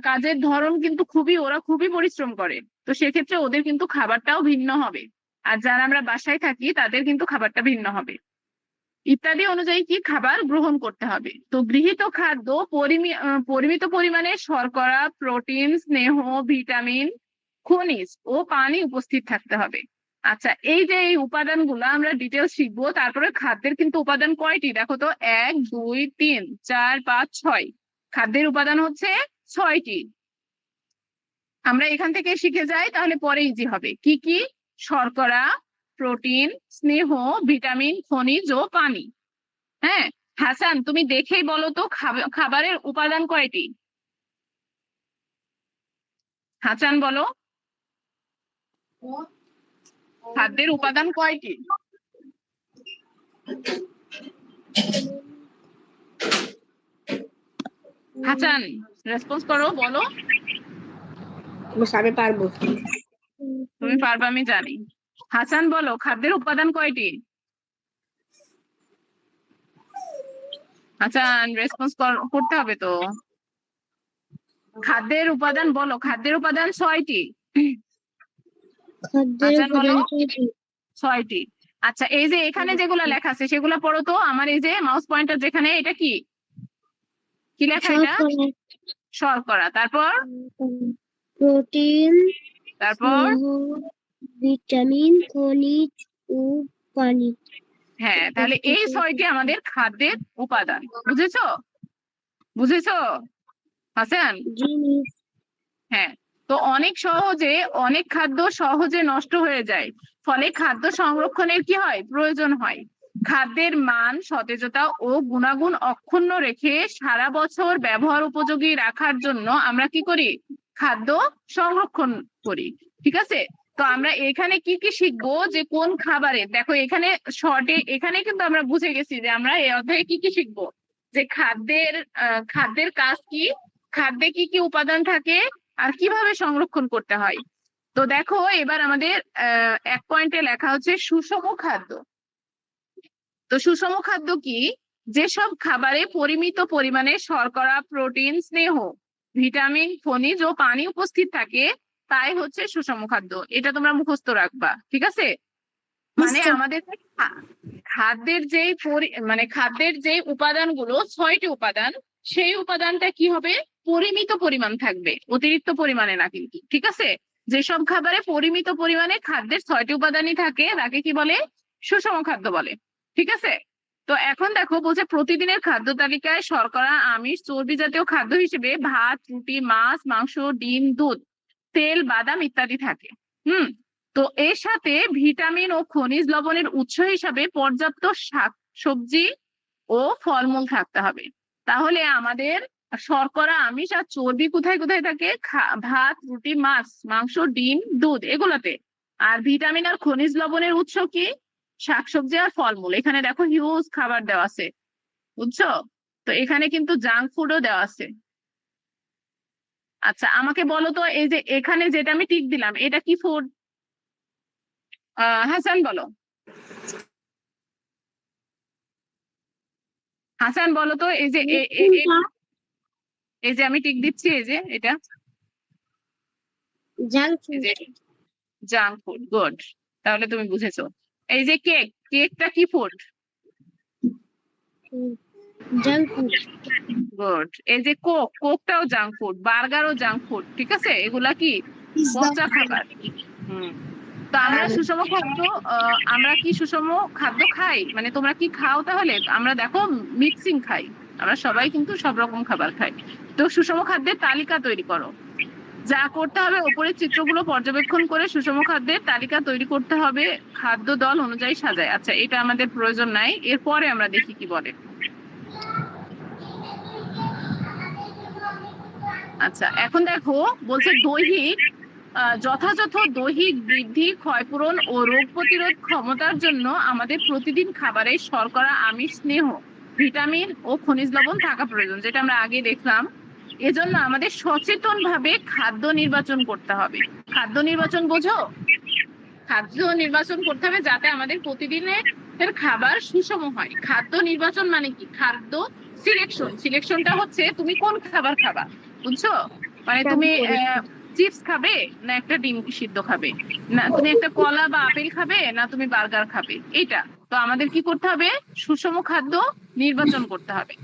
S1: কাজের ধরন কিন্তু ওরা খুবই পরিশ্রম করে। তো সেক্ষেত্রে ওদের কিন্তু খাবারটাও ভিন্ন হবে। আর যারা আমরা বাসায় থাকি তাদের কিন্তু খাবারটা ভিন্ন হবে। ইত্যাদি অনুযায়ী কি খাবার গ্রহণ করতে হবে। তো গৃহীত খাদ্য পরিমিত পরিমাণে শর্করা, প্রোটিন, স্নেহ, ভিটামিন, খনিজ ও পানি উপস্থিত থাকতে হবে। আচ্ছা, এই যে এই উপাদানগুলো আমরা ডিটেলস শিখবো। তারপরে খাদ্যের কিন্তু উপাদান কয়টি দেখো তো? 1 2 3 4 5 6। খাদ্যের উপাদান হচ্ছে 6টি। আমরা এখান থেকে শিখে যাই তাহলে পরে ইজি হবে। কি কি? শর্করা, প্রোটিন, স্নেহ, ভিটামিন, খনিজ ও পানি। হ্যাঁ, হাসান তুমি দেখেই বলো তো খাবারের উপাদান কয়টি? হাসান বলো, খাদ্যের উপাদান কয়টি? হাসান রেসপন্স করো, বলো।
S2: মিস আমি পারবো।
S1: তুমি পারবে আমি জানি। হাসান বলো, খাদ্যের উপাদান কয়টি? হাসান রেসপন্স করতে হবে তো। খাদ্যের উপাদান বলো, খাদ্যের উপাদান 6টি। হাসান বলো 6টি। আচ্ছা, এই যে এখানে যেগুলো লেখা আছে সেগুলো পড়ো তো। আমার এই যে মাউস পয়েন্টার যেখানে, এটা কি কি লেখা? এটা শর্করা, তারপর
S3: প্রোটিন,
S1: তারপর
S3: ভিটামিন, খনিজ ও পানি।
S1: হ্যাঁ, তাহলে এই 6টি আমাদের খাদ্যের উপাদান। বুঝেছো? বুঝেছো হাসান?
S3: জিনিস
S1: হ্যাঁ, তো অনেক খাদ্য সহজে নষ্ট হয়ে যায়, ফলে খাদ্য সংরক্ষণের কি হয়, প্রয়োজন হয়। খাদ্যের মান, সতেজতা ও গুণাগুণ অক্ষুণ্ণ রেখে সারা বছর ব্যবহার উপযোগী রাখার জন্য আমরা কি করি, খাদ্য সংরক্ষণ করি। ঠিক আছে, তো আমরা এখানে কি কি শিখবো, যে কোন খাবারে, দেখো এখানে শর্টে এখানে কিন্তু আমরা বুঝে গেছি যে আমরা এই অধ্যায়ে কি কি শিখবো, যে খাদ্যের কাজ কি, খাদ্যে কি কি উপাদান থাকে, আর কিভাবে সংরক্ষণ করতে হয়। তো দেখো এবার আমাদের 1 পয়েন্টে লেখা হচ্ছে সুষম খাদ্য। তো সুষম খাদ্য কি, যেসব খাবারে পরিমিত পরিমাণে শর্করা, প্রোটিন, স্নেহ, ভিটামিন, খনিজ ও পানি উপস্থিত থাকে, তাই হচ্ছে সুষম খাদ্য। এটা তোমরা মুখস্থ রাখবা, ঠিক আছে? মানে আমাদের খাদ্যের যে উপাদানগুলো, 6টি উপাদান, সেই উপাদানটা কি হবে, পরিমিত পরিমাণ থাকবে, অতিরিক্ত পরিমাণে না কিন্তু। ঠিক আছে, যেসব খাবারে পরিমিত পরিমাণে খাদ্যের 6টি উপাদানই থাকে তাকে কি বলে, সুষম খাদ্য বলে। ঠিক আছে, তো এখন দেখো বলছে প্রতিদিনের খাদ্য তালিকায় শর্করা, আমিষ, চর্বি জাতীয় খাদ্য হিসেবে ভাত, রুটি, মাছ, মাংস, ডিম, দুধ, তেল, বাদাম ইত্যাদি থাকে। তো এর সাথে ভিটামিন ও খনিজ লবণের উৎস হিসাবে পর্যাপ্ত শাক, সবজি ও ফলমূল থাকতে হবে। তাহলে আমাদের শর্করা, আমিষ আর চর্বি কোথায় কোথায় থাকে, ভাত, রুটি, মাছ, মাংস, ডিম, দুধ এগুলাতে। আর ভিটামিন আর খনিজ লবণের উৎস কি, শাকসবজি আর ফলমূল। এখানে দেখো হিউজ খাবার দেওয়া আছে, বুঝছো? তো এখানে কিন্তু জাঙ্ক ফুডও দেওয়া আছে। আচ্ছা, আমাকে বলো তো, এই যে এখানে যেটা আমি টিক দিলাম, এটা কি ফুড? হাসান বলো, হাসান বলো তো, এই যে এই যে আমি টিক দিচ্ছি, এই যে এটা
S3: junk food.
S1: Junk food, good, তাহলে তুমি বুঝেছো। এই যে কেকটা কি ফুড?
S3: Junk food.
S1: গুড। এই যে কোকটাও জাঙ্ক ফুড, বার্গারও জাঙ্ক ফুড। ঠিক আছে, এগুলা কি পচা খাবার। তো আমরা কি সুষম খাদ্য খাই, মানে তোমরা কি খাও? তাহলে আমরা দেখো মিক্সিং খাই, আমরা সবাই কিন্তু সব রকম খাবার খাই। তো সুষম খাদ্যের তালিকা তৈরি করো। যা করতে হবে, উপরের চিত্রগুলো পর্যবেক্ষণ করে সুষম খাদ্যের তালিকা তৈরি করতে হবে, খাদ্য দল অনুযায়ী সাজায়। আচ্ছা, এটা আমাদের প্রয়োজন নাই, এরপরে আমরা দেখি কি বলে। আচ্ছা, এখন দেখো বলছে যথাযথ দৈহিক বৃদ্ধি, ক্ষয়পূরণ ও রোগ প্রতিরোধ ক্ষমতার জন্য আমাদের প্রতিদিন খাবারে শর্করা, আমিষ, স্নেহ, ভিটামিন ও খনিজ লবণ থাকা প্রয়োজন, যেটা আমরা আগে দেখলাম। এজন্য আমাদের সচেতন ভাবে খাদ্য নির্বাচন করতে হবে। খাদ্য নির্বাচন বোঝো? খাদ্য নির্বাচন করতে হবে যাতে আমাদের প্রতিদিনের খাবার সুষম হয়। খাদ্য নির্বাচন মানে কি, খাদ্য সিলেকশনটা হচ্ছে তুমি কোন খাবার খাবা, বুঝছো? মানে তুমি চিপস খাবে, না একটা ডিম সিদ্ধ খাবে, না তুমি একটা কলা বা আপেল খাবে, না তুমি বার্গার খাবে, এইটা। তো আমাদের কি করতে হবে, সুষম খাদ্য নির্বাচন করতে হবে।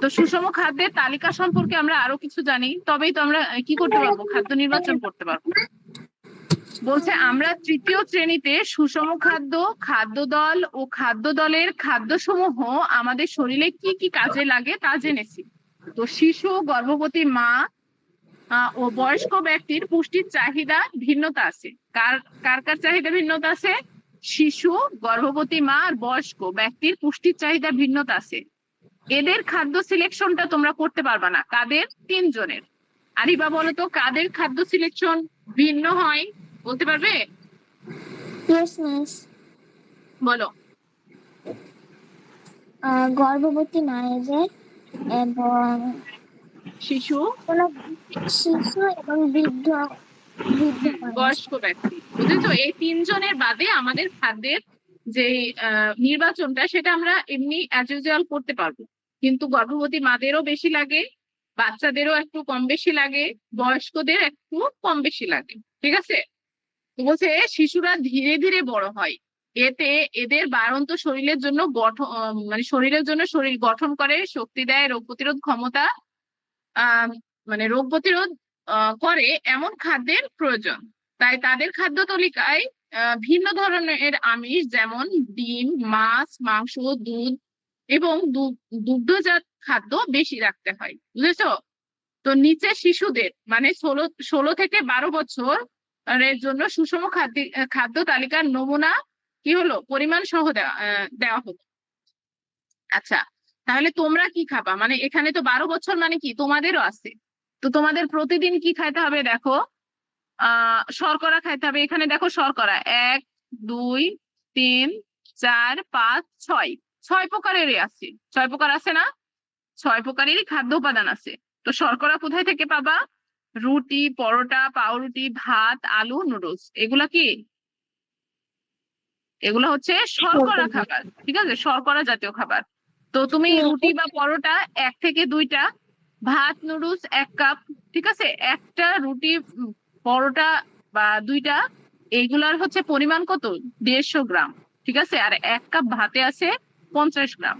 S1: তো সুষম খাদ্যের তালিকা সম্পর্কে আমরা আরো কিছু জানি, তবেই তো আমরা কি করতে পারবো, খাদ্য নির্বাচন করতে পারবো। বলছে আমরা 3য় শ্রেণীতে সুষম খাদ্য, খাদ্য দল ও খাদ্য দলের খাদ্যসমূহ আমাদের শরীরে কি কি কাজে লাগে তা জেনেছি। তো শিশু, গর্ভবতী মা ও বয়স্ক ব্যক্তির পুষ্টির চাহিদা ভিন্নতা আছে। কার কার চাহিদা ভিন্নতা আছে? শিশু, গর্ভবতী মা আর বয়স্ক ব্যক্তির পুষ্টির চাহিদা ভিন্নতা আছে। এদের খাদ্য সিলেকশনটা তোমরা করতে পারবা না। কাদের? 3 জনের। আরিবা বলো তো, কাদের খাদ্য সিলেকশন ভিন্ন হয়, বলতে পারবে? বলো।
S3: গর্ভবতী মায়েদের এবং
S1: শিশু
S3: এবং বৃদ্ধ
S1: বয়স্ক ব্যক্তি, বুঝেছো? এই 3 জনের বাদে আমাদের খাদ্যের যে নির্বাচনটা, সেটা আমরা এমনি অ্যাজ ইউজুয়াল করতে পারবো। কিন্তু গর্ভবতী মাদেরও বেশি লাগে, বাচ্চাদেরও একটু কম বেশি লাগে, বয়স্কদের একটু কম বেশি লাগে। ঠিক আছে, তো বলছে শিশুরা ধীরে ধীরে বড় হয়, এতে এদের বাড়ন্ত শরীরের জন্য শরীর গঠন করে, শক্তি দেয়, রোগ প্রতিরোধ ক্ষমতা মানে রোগ প্রতিরোধ করে এমন খাদ্যের প্রয়োজন। তাই তাদের খাদ্য তালিকায় ভিন্ন ধরনের আমিষ যেমন ডিম, মাছ, মাংস, দুধ এবং দুগ্ধজাত খাদ্য বেশি রাখতে হয়। বুঝেছো? তো নিচে শিশুদের মানে 16 থেকে 12 বছর এর জন্য সুষম খাদ্য তালিকার নমুনা কি হলো পরিমাণ সহ দেওয়া হলো। আচ্ছা, তাহলে তোমরা কি খাবা? মানে এখানে তো 12 বছর মানে কি তোমাদেরও আছে। তো তোমাদের প্রতিদিন কি খাইতে হবে দেখো, শর্করা খাইতে হবে। এখানে দেখো শর্করা 1 2 3 4 5 6 6 প্রকারেরই আছে। 6 প্রকার আছে না? 6 প্রকারেরই খাদ্য উপাদান আছে। তো শর্করা কোথায় থেকে পাবা? রুটি, পরোটা, পাউরুটি, ভাত, আলু, নুডলস। এগুলা কি? এগুলো হচ্ছে শর্করা খাবার, ঠিক আছে? শর্করা জাতীয় খাবার। তো তুমি রুটি বা পরোটা 1 থেকে 2টা, ভাত নুডলস 1 কাপ, ঠিক আছে? একটা রুটি পরোটা বা 2টা, এইগুলার হচ্ছে পরিমাণ কত? 150 গ্রাম, ঠিক আছে? আর 1 কাপ ভাতে আছে 50 গ্রাম।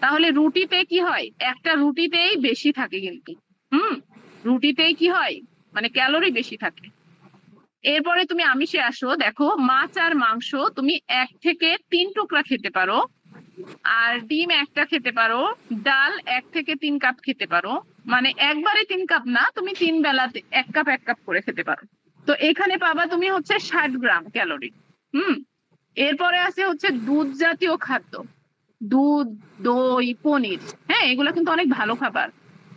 S1: তাহলে রুটিতে কি হয়? একটা রুটিতেই বেশি থাকে কিন্তু। রুটিতেই কি হয়? মানে ক্যালোরি বেশি থাকে। এরপরে তুমি আমিষে আসো, দেখো মাছ আর মাংস তুমি 1 থেকে 3 টুকরা খেতে পারো, আর ডিম 1টা খেতে পারো, ডাল 1 থেকে 3 কাপ খেতে পারো। মানে একবারে 3 কাপ না, তুমি 3 বেলাতে 1 কাপ 1 কাপ করে খেতে পারো। তো এখানে পাবা তুমি হচ্ছে 60 গ্রাম ক্যালোরি। এরপরে আছে হচ্ছে দুধ জাতীয় খাদ্য, দুধ, দই, পনির। হ্যাঁ, এগুলো কিন্তু অনেক ভালো খাবার।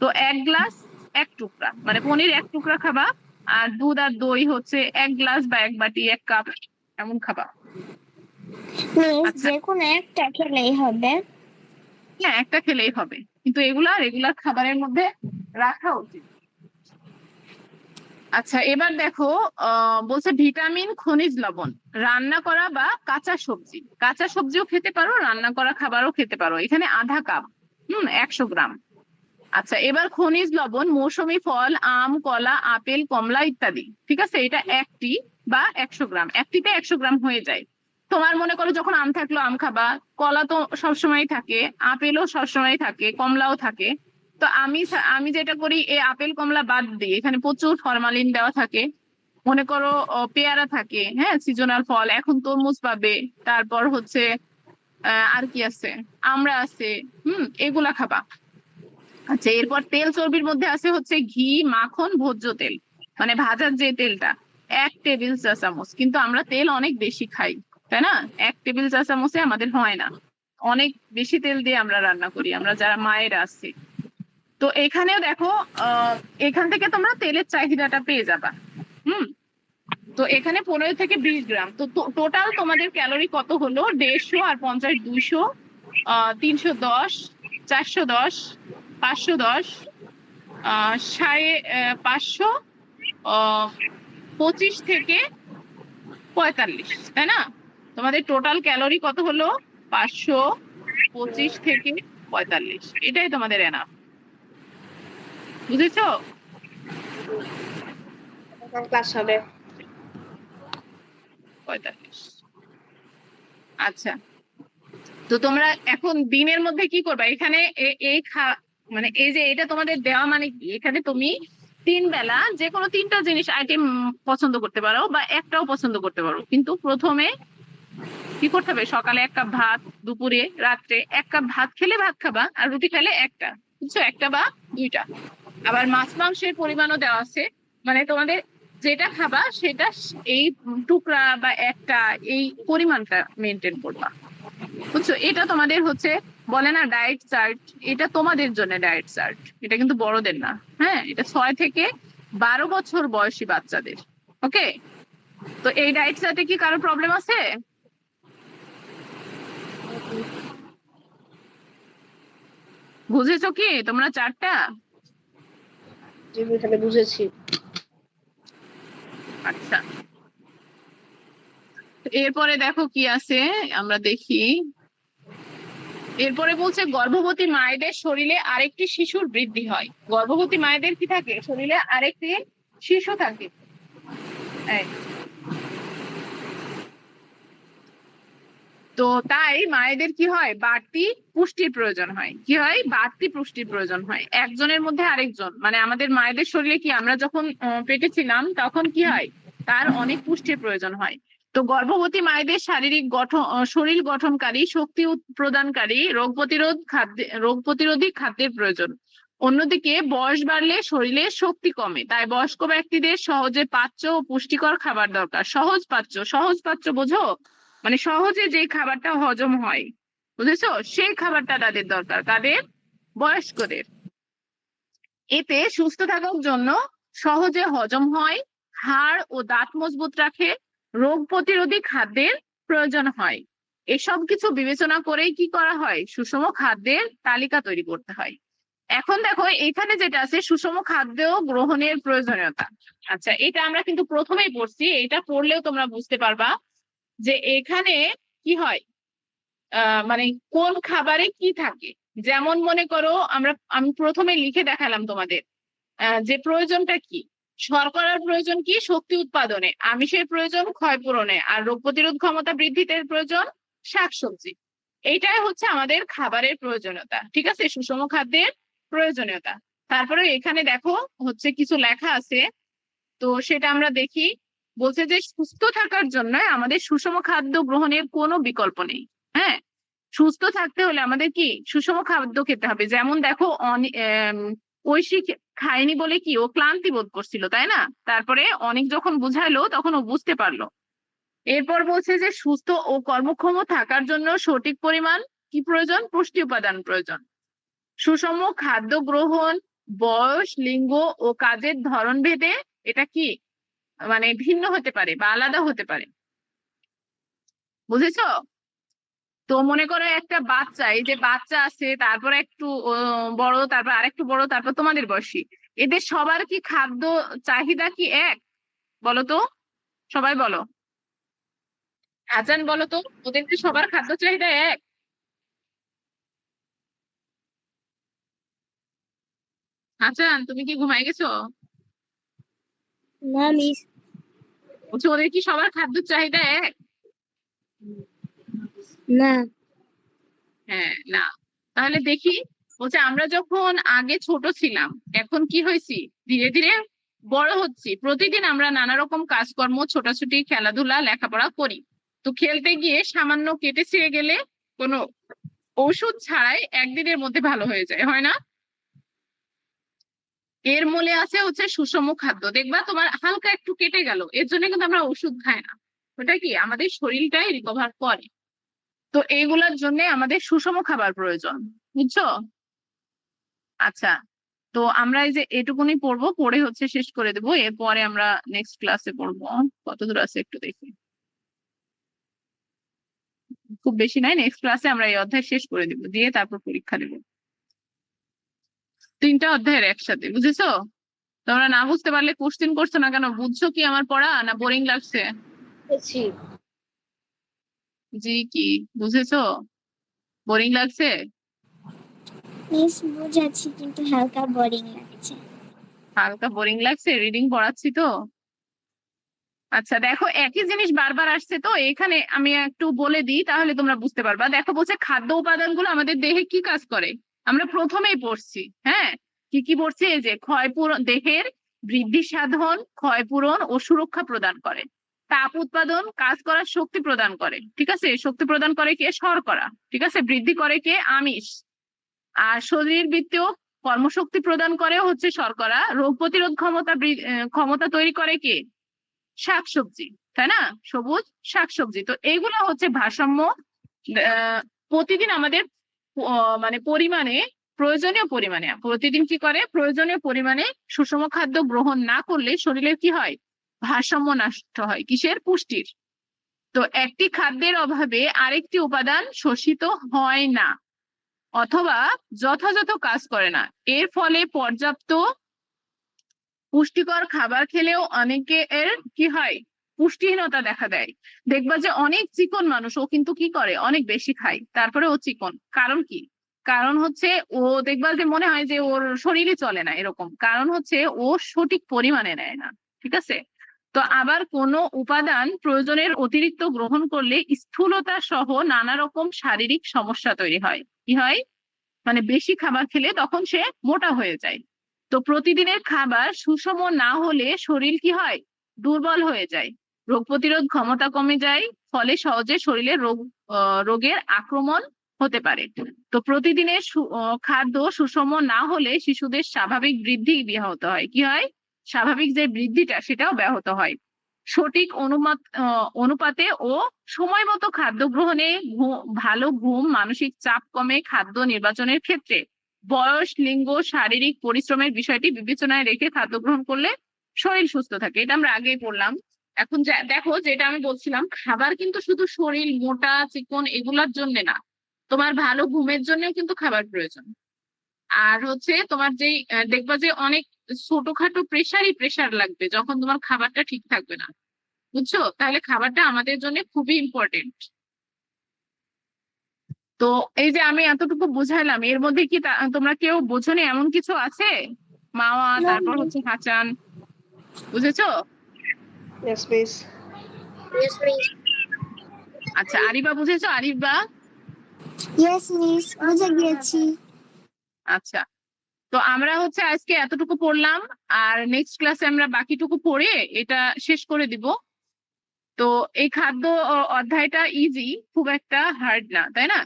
S1: তো 1 গ্লাস 1 টুকরা, মানে পনির 1 টুকরা খাবা, আর দুধ আর দই হচ্ছে 1 গ্লাস বা 1 বাটি 1 কাপ এমন খাবা। আচ্ছা,
S3: যে কোনো একটা খেলেই হবে?
S1: হ্যাঁ, একটা খেলেই হবে, কিন্তু এগুলা রেগুলার খাবারের মধ্যে রাখা উচিত। আচ্ছা, এবার দেখো বলছে ভিটামিন, খনিজ লবণ, রান্না করা বা কাঁচা সবজি। কাঁচা সবজিও খেতে পারো, রান্না করা খাবারও খেতে পারো। এখানে আধা কাপ, 100 গ্রাম। আচ্ছা, এবার খনিজ লবণ, মৌসুমী ফল, আম, কলা, আপেল, কমলা ইত্যাদি, ঠিক আছে? এটা 1টি বা 100 গ্রাম, 1টিতে 100 গ্রাম হয়ে যায়। তোমার মনে করো যখন আম থাকলো আম খাবা, কলা তো সবসময় থাকে, আপেলও সবসময় থাকে, কমলাও থাকে। তো আমি যেটা করি, এই আপেল কমলা বাদ দিই, এখানে প্রচুর ফরমালিন দেওয়া থাকে। মনে করো পেয়ারা থাকে, হ্যাঁ, সিজনাল ফল, এখন তরমুজ পাবে। তারপর হচ্ছে আর কি আছে, আমরা আছে, এগুলা খাবা। আচ্ছা, এরপর তেল চর্বির মধ্যে আছে হচ্ছে ঘি, মাখন, ভোজ্য তেল, মানে ভাজার যে তেলটা 1 টেবিল চা চামচ। কিন্তু আমরা তেল অনেক বেশি খাই, তাই না? 1 টেবিল চা চামচে আমাদের হয় না, অনেক বেশি তেল দিয়ে আমরা রান্না করি, আমরা যারা মায়েরা আছি। তো এখানেও দেখো এখান থেকে তোমরা তেলের চাহিদাটা পেয়ে যাবা। তো এখানে 15 থেকে 20 গ্রাম। তো টোটাল তোমাদের ক্যালোরি কত হলো? 150 আর 50 200, 310, 410, 510, 550, 25 থেকে 45, তাই না? তোমাদের টোটাল ক্যালোরি কত হলো? 525 থেকে 45। এটাই তোমাদের এনাফ। বুঝেছো?
S2: ক্লাস হবে
S1: 45। আচ্ছা, তো তোমরা এখন দিনের মধ্যে কি করবা? এখানে এই মানে এই যে এটা তোমাদের দেওয়া, মানে কি, এখানে তুমি 3 বেলা যে কোনো 3টা জিনিস আইটেম পছন্দ করতে পারো বা একটাও পছন্দ করতে পারো, কিন্তু প্রথমে কি করতে হবে? সকালে 1 কাপ ভাত, দুপুরে, রাত্রে 1 কাপ ভাত খেলে ভাত খাবা, আর রুটি খেলে একটা, বুঝছো? 1টা বা 2টা। আবার মাছ মাংসের পরিমাণও দেওয়া আছে, মানে তোমাদের যেটা খাবা সেটা এই টুকরা বা একটা এই পরিমাণটা মেনটেন করবা, বুঝছো? এটা তোমাদের হচ্ছে বলে না ডায়েট চার্ট, এটা তোমাদের জন্য ডায়েট চার্ট, এটা কিন্তু বড়দের না। হ্যাঁ, এটা 6 থেকে 12 বছর বয়সী বাচ্চাদের। ওকে, তো এই ডায়েট চার্টে কি কারো প্রবলেম আছে? বুঝেছো কি তোমরা চার্টটা?
S2: এখানে বুঝেছি।
S1: আচ্ছা, এরপরে দেখো কি আছে, আমরা দেখি। এরপরে বলছে গর্ভবতী মায়েদের শরীরে আরেকটি শিশুর বৃদ্ধি হয়। গর্ভবতী মায়েদের কি থাকে? শরীরে আরেকটি শিশু থাকে। তো তাই মায়েদের কি হয়, বাড়তি পুষ্টির প্রয়োজন হয়। কি হয়, বাড়তি পুষ্টির প্রয়োজন হয় একজনের মধ্যে আরেকজন, মানে আমাদের মায়েদের শরীরে কি, আমরা যখন পেটে ছিলাম তখন কি হয়, তার অনেক পুষ্টির প্রয়োজন হয়। তো গর্ভবতী মায়েদের শারীরিক গঠন, শরীর গঠনকারী, শক্তি প্রদানকারী, রোগ প্রতিরোধী খাদ্যের প্রয়োজন। অন্যদিকে বয়স বাড়লে শরীরে শক্তি কমে, তাই বয়স্ক ব্যক্তিদের সহজে পাচ্য ও পুষ্টিকর খাবার দরকার। সহজ পাচ্য বোঝো, মানে সহজে যে খাবারটা হজম হয়, বুঝেছো, সেই খাবারটা তাদের দরকার, কাদের, বয়স্কদের। এতে সুস্থ থাকার জন্য সহজে হজম হয়, হাড় ও দাঁত মজবুত রাখে, রোগ প্রতিরোধী খাদ্যের প্রয়োজন হয়। এসব কিছু বিবেচনা করেই কি করা হয়, সুষম খাদ্যের তালিকা তৈরি করতে হয়। এখন দেখো এখানে যেটা আছে, সুষম খাদ্য গ্রহণের প্রয়োজনীয়তা। আচ্ছা, এটা আমরা কিন্তু প্রথমেই পড়ছি, এটা পড়লেও তোমরা বুঝতে পারবা যে এখানে কি হয়, মানে কোন খাবারে কি থাকে। যেমন মনে করো, আমি প্রথমে লিখে দেখালাম তোমাদের যে প্রয়োজনটা কি। শর্করার প্রয়োজন কি, শক্তি উৎপাদনে, আমিষের প্রয়োজন ক্ষয় পূরণে, আর রোগ প্রতিরোধ ক্ষমতা বৃদ্ধিতে প্রয়োজন শাকসবজি। এইটাই হচ্ছে আমাদের খাবারের প্রয়োজনীয়তা, ঠিক আছে, সুষম খাদ্যের প্রয়োজনীয়তা। তারপরে এখানে দেখো হচ্ছে কিছু লেখা আছে, তো সেটা আমরা দেখি। বলছে যে সুস্থ থাকার জন্য আমাদের সুষম খাদ্য গ্রহণের কোনো বিকল্প নেই। হ্যাঁ, সুস্থ থাকতে হলে আমাদের কি সুষম খাদ্য খেতে হবে। যেমন দেখো ঐশী খায়নি বলে কি ও ক্লান্তি বোধ করছিল, তাই না? তারপরে অনেক যখন বুঝাইলো তখন ও বুঝতে পারলো। এরপর বলছে যে সুস্থ ও কর্মক্ষম থাকার জন্য সঠিক পরিমাণ কি প্রয়োজন, পুষ্টি উপাদান প্রয়োজন। সুষম খাদ্য গ্রহণ বয়স, লিঙ্গ ও কাজের ধরন ভেদে এটা কি, মানে ভিন্ন হতে পারে বা আলাদা হতে পারে, বুঝেছো? তো মনে করো একটা বাচ্চা, এই যে বাচ্চা আছে, তারপর একটু বড়, তারপর আরেকটু বড়, তারপর তোমাদের বয়সী, এদের সবার কি খাদ্য চাহিদা কি এক? বলো তো, সবাই বলো, আজান বলো তো, ওদের কি সবার খাদ্য চাহিদা এক? আজান, তুমি কি ঘুমাই গেছো?
S3: না মিস।
S1: বলছি ওদের কি সবার খাদ্য চাহিদা এক?
S3: না।
S1: হ্যাঁ, না। তাহলে দেখি, বলছে আমরা যখন আগে ছোট ছিলাম, এখন কি হয়েছি, ধীরে ধীরে বড় হচ্ছি, প্রতিদিন আমরা নানা রকম কাজকর্ম, ছোটাছুটি, খেলাধুলা, লেখাপড়া করি। তো খেলতে গিয়ে সামান্য কেটে ছিঁড়ে গেলে কোনো ওষুধ ছাড়াই একদিনের মধ্যে ভালো হয়ে যায়, হয় না? এর মূলে আছে হচ্ছে সুষম খাদ্য। দেখবা তোমার হালকা একটু কেটে গেল, এর জন্য কিন্তু আমরা ওষুধ খাই না, ওটা কি আমাদের শরীরটাই রিকভার করে। তো এইগুলোর জন্য আমাদের সুষম খাবার প্রয়োজন, বুঝছো? আচ্ছা, তো আমরা এই যে এটুকুনি পড়বো, পড়ে হচ্ছে শেষ করে দেবো, এরপরে আমরা নেক্সট ক্লাসে পড়বো। কতদূর আছে একটু দেখি, খুব বেশি নাই, নেক্সট ক্লাসে আমরা এই অধ্যায় শেষ করে দিব, দিয়ে তারপর পরীক্ষা দেব। 3টা অধ্যায়ের একসাথে, বুঝেছো? তোমরা না বুঝতে পারলে কোশ্চেন করছো না কেন? বুঝছো কি আমার পড়া, না বোরিং লাগছে?
S2: বুঝেছি।
S1: জি, কি বুঝেছো? বোরিং লাগছে?
S3: মিস বুঝাচ্ছি কিন্তু হালকা বোরিং লাগছে।
S1: হালকা বোরিং লাগছে, রিডিং পড়াচ্ছি তো। আচ্ছা দেখো, একই জিনিস বারবার আসছে, তো এখানে আমি একটু বলে দিই, তাহলে তোমরা বুঝতে পারবা। দেখো বলছে খাদ্য উপাদানগুলো আমাদের দেহে কি কাজ করে, আমরা প্রথমেই পড়ছি। হ্যাঁ, কি কি পড়ছি, এই যে ক্ষয়পূরণ, দেহের বৃদ্ধি সাধন, ক্ষয়পূরণ ও সুরক্ষা প্রদান করে। তাপ উৎপাদন, কাজ করার শক্তি প্রদান করে, ঠিক আছে, শক্তি প্রদান করে কে, শর্করা, ঠিক আছে, বৃদ্ধি করে কে, আমিষ। আর শরীরবৃত্তীয় কর্মশক্তি প্রদান করে হচ্ছে শর্করা। রোগ প্রতিরোধ ক্ষমতা তৈরি করে কে, শাকসবজি, তাই না, সবুজ শাকসবজি। তো এইগুলো হচ্ছে ভারসাম্য, প্রতিদিন আমাদের মানে পরিমাণে, প্রয়োজনীয় পরিমাণে প্রতিদিন কি করে, প্রয়োজনীয় পরিমাণে সুষম খাদ্য গ্রহণ না করলে শরীরের কি হয়, ভারসাম্য নষ্ট হয়, কিসের, পুষ্টির। তো একটি খাদ্যের অভাবে আরেকটি উপাদান শোষিত হয় না অথবা যথাযথ কাজ করে না। এর ফলে পর্যাপ্ত পুষ্টিকর খাবার খেলেও অনেকে এর কি হয়, পুষ্টিহীনতা দেখা দেয়। দেখবা যে অনেক চিকন মানুষ, ও কিন্তু কি করে, অনেক বেশি খায়, তারপরে ও চিকন। কারণ কি, কারণ হচ্ছে ও দেখবা যে মনে হয় যে ওর শরীরই চলে না, এরকম কারণ হচ্ছে ও সঠিক পরিমাণে নেয় না, ঠিক আছে। তো আবার কোনো উপাদান প্রয়োজনের অতিরিক্ত গ্রহণ করলে স্থূলতা সহ নানা রকম শারীরিক সমস্যা তৈরি হয়। কি হয়? মানে বেশি খাবার খেলে তখন সে মোটা হয়ে যায়। তো প্রতিদিনের খাবার সুষম না হলে শরীর কি হয়? দুর্বল হয়ে যায়, রোগ প্রতিরোধ ক্ষমতা কমে যায়, ফলে সহজে শরীরে রোগের আক্রমণ হতে পারে। তো প্রতিদিনের খাদ্য সুষম না হলে শিশুদের স্বাভাবিক বৃদ্ধি ব্যাহত হয়। কি হয়? স্বাভাবিক যে বৃদ্ধিটা সেটাও ব্যাহত হয়। সঠিক অনুপাতে ও সময় মতো খাদ্য গ্রহণে ভালো ঘুম, মানসিক চাপ কমে, খাদ্য নির্বাচনের ক্ষেত্রে বয়স, লিঙ্গ, শারীরিক পরিশ্রমের বিষয়টি বিবেচনায় রেখে খাদ্য গ্রহণ করলে শরীর সুস্থ থাকে। এটা আমরা আগেই পড়লাম। এখন দেখো, যেটা আমি বলছিলাম, খাবার কিন্তু শুধু শরীর মোটা চিকন এগুলার জন্য না, তোমার ভালো ঘুমের জন্যও কিন্তু খাবার প্রয়োজন। আর হচ্ছে তোমার যেই দেখবা যে অনেক ছোটখাটো প্রেসার লাগবে যখন তোমার খাবারটা ঠিক থাকবে না। বুঝছো? তাহলে খাবারটা আমাদের জন্য খুবই ইম্পর্টেন্ট। তো এই যে আমি এতটুকু বুঝাইলাম, এর মধ্যে কি তোমরা কেউ বোঝোনি এমন কিছু আছে? মাওয়া,
S3: No,
S1: তারপর
S3: miss.
S1: হচ্ছে হাসান, বুঝেছো?
S2: Yes, miss.
S3: Yes, miss.
S1: আচ্ছা, আরিবা বুঝেছো? আরিবা?
S3: Yes, miss. বুঝে গিয়েছি।
S1: আচ্ছা, তো আমরা হচ্ছে আজকে এতটুকু পড়লাম, আর নেক্সট ক্লাসে আমরা বাকিটুকু পড়ে এটা শেষ করে দিব। তো এই খাদ্য অধ্যায়টা ইজি, খুব একটা হার্ড না, তাই না?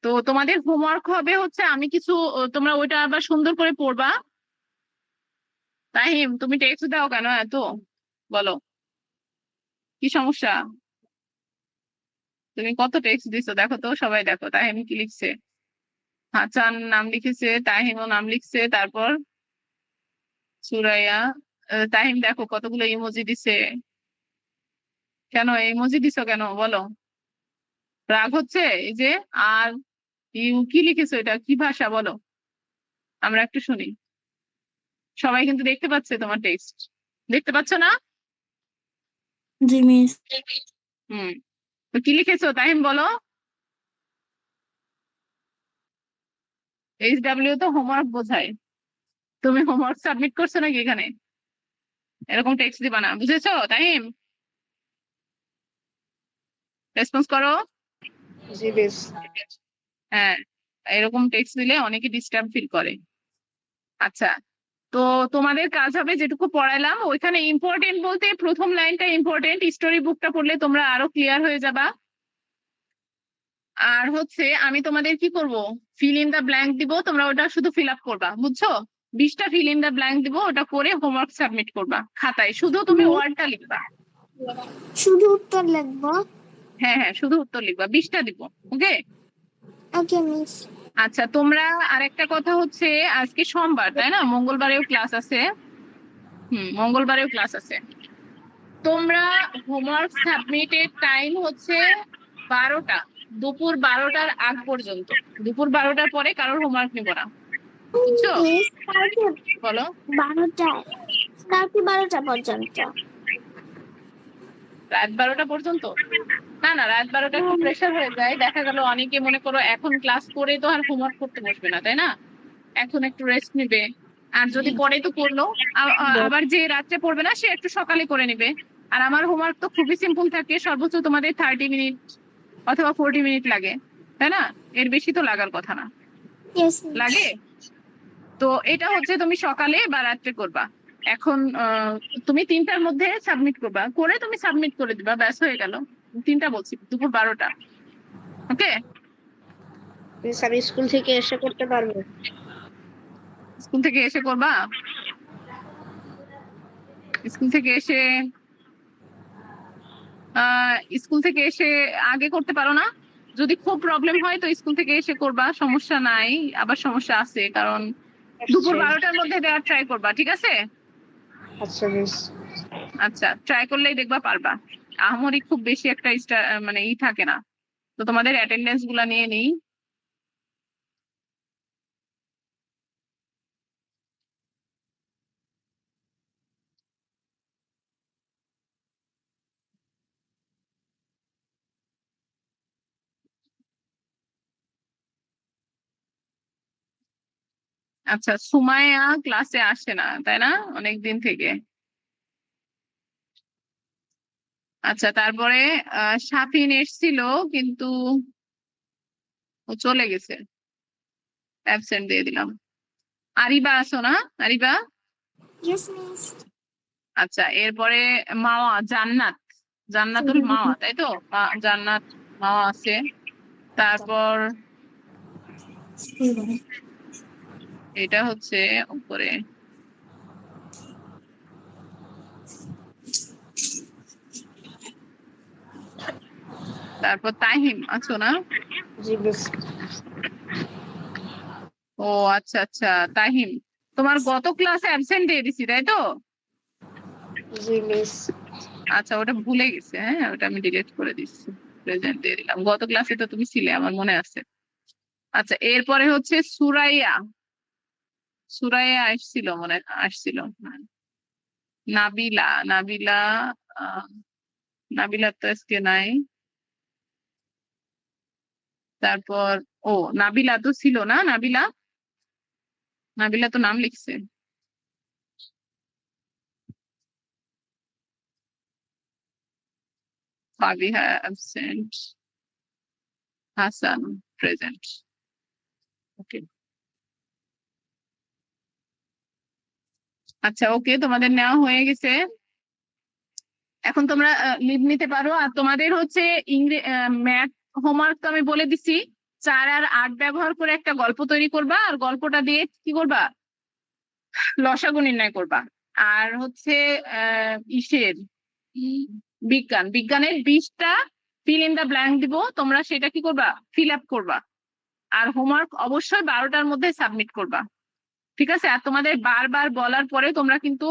S1: তো তোমাদের হোমওয়ার্ক হবে হচ্ছে, আমি কিছু তোমরা ওইটা আবার সুন্দর করে পড়বা। তাহিম, তুমি টেক্সট দাও কেন এত? বলো, কি সমস্যা? তুমি কত টেক্সট দিছো দেখো তো, সবাই দেখো তাহিম কি লিখছে। হাসান নাম লিখেছে, তাহিমও নাম লিখছে, তারপর সুরাইয়া, তাহিম দেখো কতগুলো ইমোজি দিছে। কেন ইমোজি দিছো কেন বলো? রাগ হচ্ছে এই যে? আর কি লিখেছো, এটা কি ভাষা বলো, আমরা একটু শুনি। সবাই কিন্তু দেখতে পাচ্ছে তোমার টেক্সট, দেখতে পাচ্ছ না?
S3: জি মিস।
S1: হুম, তো কি লিখেছো তাহিম বলো? HW তো হোমওয়ার্ক বোঝায়, তুমি হোমওয়ার্ক সাবমিট করছো নাকি এখানে? এরকম টেক্সট দিবা না, বুঝেছো তাহিম? রেসপন্স করো।
S2: জি, মিস।
S1: হ্যাঁ, এরকম টেক্সট দিলে অনেকে ডিস্টার্ব ফিল করে। আচ্ছা, তো তোমাদের কাজ হবে যেটুকু পড়াইলাম ওইখানে ইম্পর্টেন্ট বলতে প্রথম লাইনটা ইম্পর্টেন্ট, স্টোরি বুকটা পড়লে তোমরা আরো ক্লিয়ার হয়ে যাবা। আর হচ্ছে আমি তোমাদের কি করব, ফিল ইন দা ব্ল্যাঙ্ক দিব, তোমরা ওটা শুধু ফিল আপ করবা, বুঝছো? 20টা ফিল ইন দা ব্ল্যাঙ্ক দিব, ওটা করে হোমওয়ার্ক সাবমিট করবা খাতায়, শুধু তুমি ওয়ার্ডটা লিখবা।
S3: শুধু উত্তর লিখবো?
S1: হ্যাঁ হ্যাঁ, শুধু উত্তর লিখবা, 20টা দিব। ওকে?
S3: Okay miss.
S1: আচ্ছা, তোমরা আরেকটা কথা হচ্ছে, আজকে সোমবার তাই না, মঙ্গলবারেও ক্লাস আছে। মঙ্গলবারেও ক্লাস আছে। তোমরা হোমওয়ার্ক সাবমিটের টাইম হচ্ছে 12টা, দুপুর 12টার আগ পর্যন্ত। দুপুর 12টার পরে কারোর হোমওয়ার্ক নিব না, বুঝছো?
S3: মিস কালকে
S1: বলো।
S3: 12টায়, কালকে 12টা পর্যন্ত।
S1: রাত 12টা পর্যন্ত? না না, রাত 12টা একটু প্রেশার হয়ে যায়, দেখা গেল অনেকে মনে করো এখন ক্লাস করে তো আর হোমওয়ার্ক করতে বসবে না, তাই না? এখন একটু রেস্ট নিবে, আর যদি পরে তো পড়লো। আবার যে রাত্রে পড়বে না সে একটু সকালে করে নিবে। আর আমার হোমওয়ার্ক তো খুবই সিম্পল থাকে, সর্বোচ্চ তোমাদের 30 মিনিট অথবা 40 মিনিট লাগে, তাই না? এর বেশি তো লাগার কথা না।
S3: Yes miss.
S1: লাগে? তো এটা হচ্ছে তুমি সকালে বা রাত্রে করবা। এখন তুমি 3টার মধ্যে সাবমিট করবা, করে তুমি সাবমিট করে দিবা, ব্যাস হয়ে গেল। 3টা বলছি, দুপুর 12টা। ওকে?
S2: মিস, আমি স্কুল থেকে এসে করতে পারবো?
S1: স্কুল থেকে এসে করবা? স্কুল থেকে এসে স্কুল থেকে এসে আগে করতে পারো না? যদি খুব প্রবলেম হয় তো স্কুল থেকে এসে করবা, সমস্যা নাই। আবার সমস্যা আছে, কারণ দুপুর 12টার মধ্যে দেওয়ার ট্রাই করবা, ঠিক আছে?
S2: আচ্ছা মিস।
S1: আচ্ছা, ট্রাই করলেই দেখবা পারবা। আহামরি খুব বেশি একটা মানে থাকে না। তো তোমাদের অ্যাটেন্ডেন্স গুলা নিয়ে নিই। আচ্ছা, সুমাইয়া ক্লাসে আসে না তাই না, অনেকদিন থেকে? আচ্ছা, তারপরে শাফিন এসছিল কিন্তু ও চলে গেছে, অ্যাবসেন্ট দিয়ে দিলাম। আরিবা আছো না? আরিবা?
S3: Yes, miss.
S1: আচ্ছা, এরপরে মাওয়া, জান্নাতুল মাওয়া, তাই তো? জান্নাত মাওয়া আছে। তারপর এটা হচ্ছে উপরে, তারপর তাহিম আছো না?
S2: জি মিস।
S1: ও আচ্ছা আচ্ছা, তাহিম তোমার গত ক্লাসে অ্যাবসেন্ট দিয়ে দিছি, তাই তো?
S2: জি মিস।
S1: আচ্ছা, ওটা ভুলে গেছে, হ্যাঁ ওটা আমি ডিলিট করে দিচ্ছি, প্রেজেন্ট দিয়ে দিলাম। গত ক্লাসে তো তুমি ছিলে, আমার মনে আছে। আচ্ছা, এরপরে হচ্ছে সুরাইয়া, সুরাইয়া আসছিল, আসছিল। হ্যাঁ। নাবিলা, আহ, নাবিলা তো আজকে নাই। তারপর ও নাবিলা তো ছিল না? নাবিলা তো নাম লিখছে। Fabiha absent, Hasan present. Okay, আচ্ছা ওকে, তোমাদের নেওয়া হয়ে গেছে। এখন তোমরা লিভ নিতে পারো। আর তোমাদের হচ্ছে ম্যাথ হোমওয়ার্ক তো আমি বলে দিছি, 4 আর 8 ব্যবহার করে একটা গল্প তৈরি করবা, আর গল্পটা দিয়ে কি করবা? লসাগু নির্ণয় করবা। আর হচ্ছে ইসের বিজ্ঞানের 20টা ফিল ইন দা ব্ল্যাঙ্ক দিব, তোমরা সেটা কি করবা? ফিল আপ করবা। আর হোমওয়ার্ক অবশ্যই 12টার মধ্যে সাবমিট করবা, ঠিক আছে? আর তোমাদের বারবার বলার পরে তোমরা কিন্তু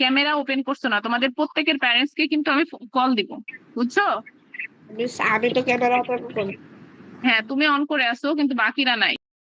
S1: ক্যামেরা ওপেন করছো না, তোমাদের প্রত্যেকের প্যারেন্টস কে কিন্তু আমি কল দিব, বুঝছো?
S2: মিস আমি তো ক্যামেরা ওপেন করি।
S1: হ্যাঁ, তুমি অন করে আসো, কিন্তু বাকিরা নাই।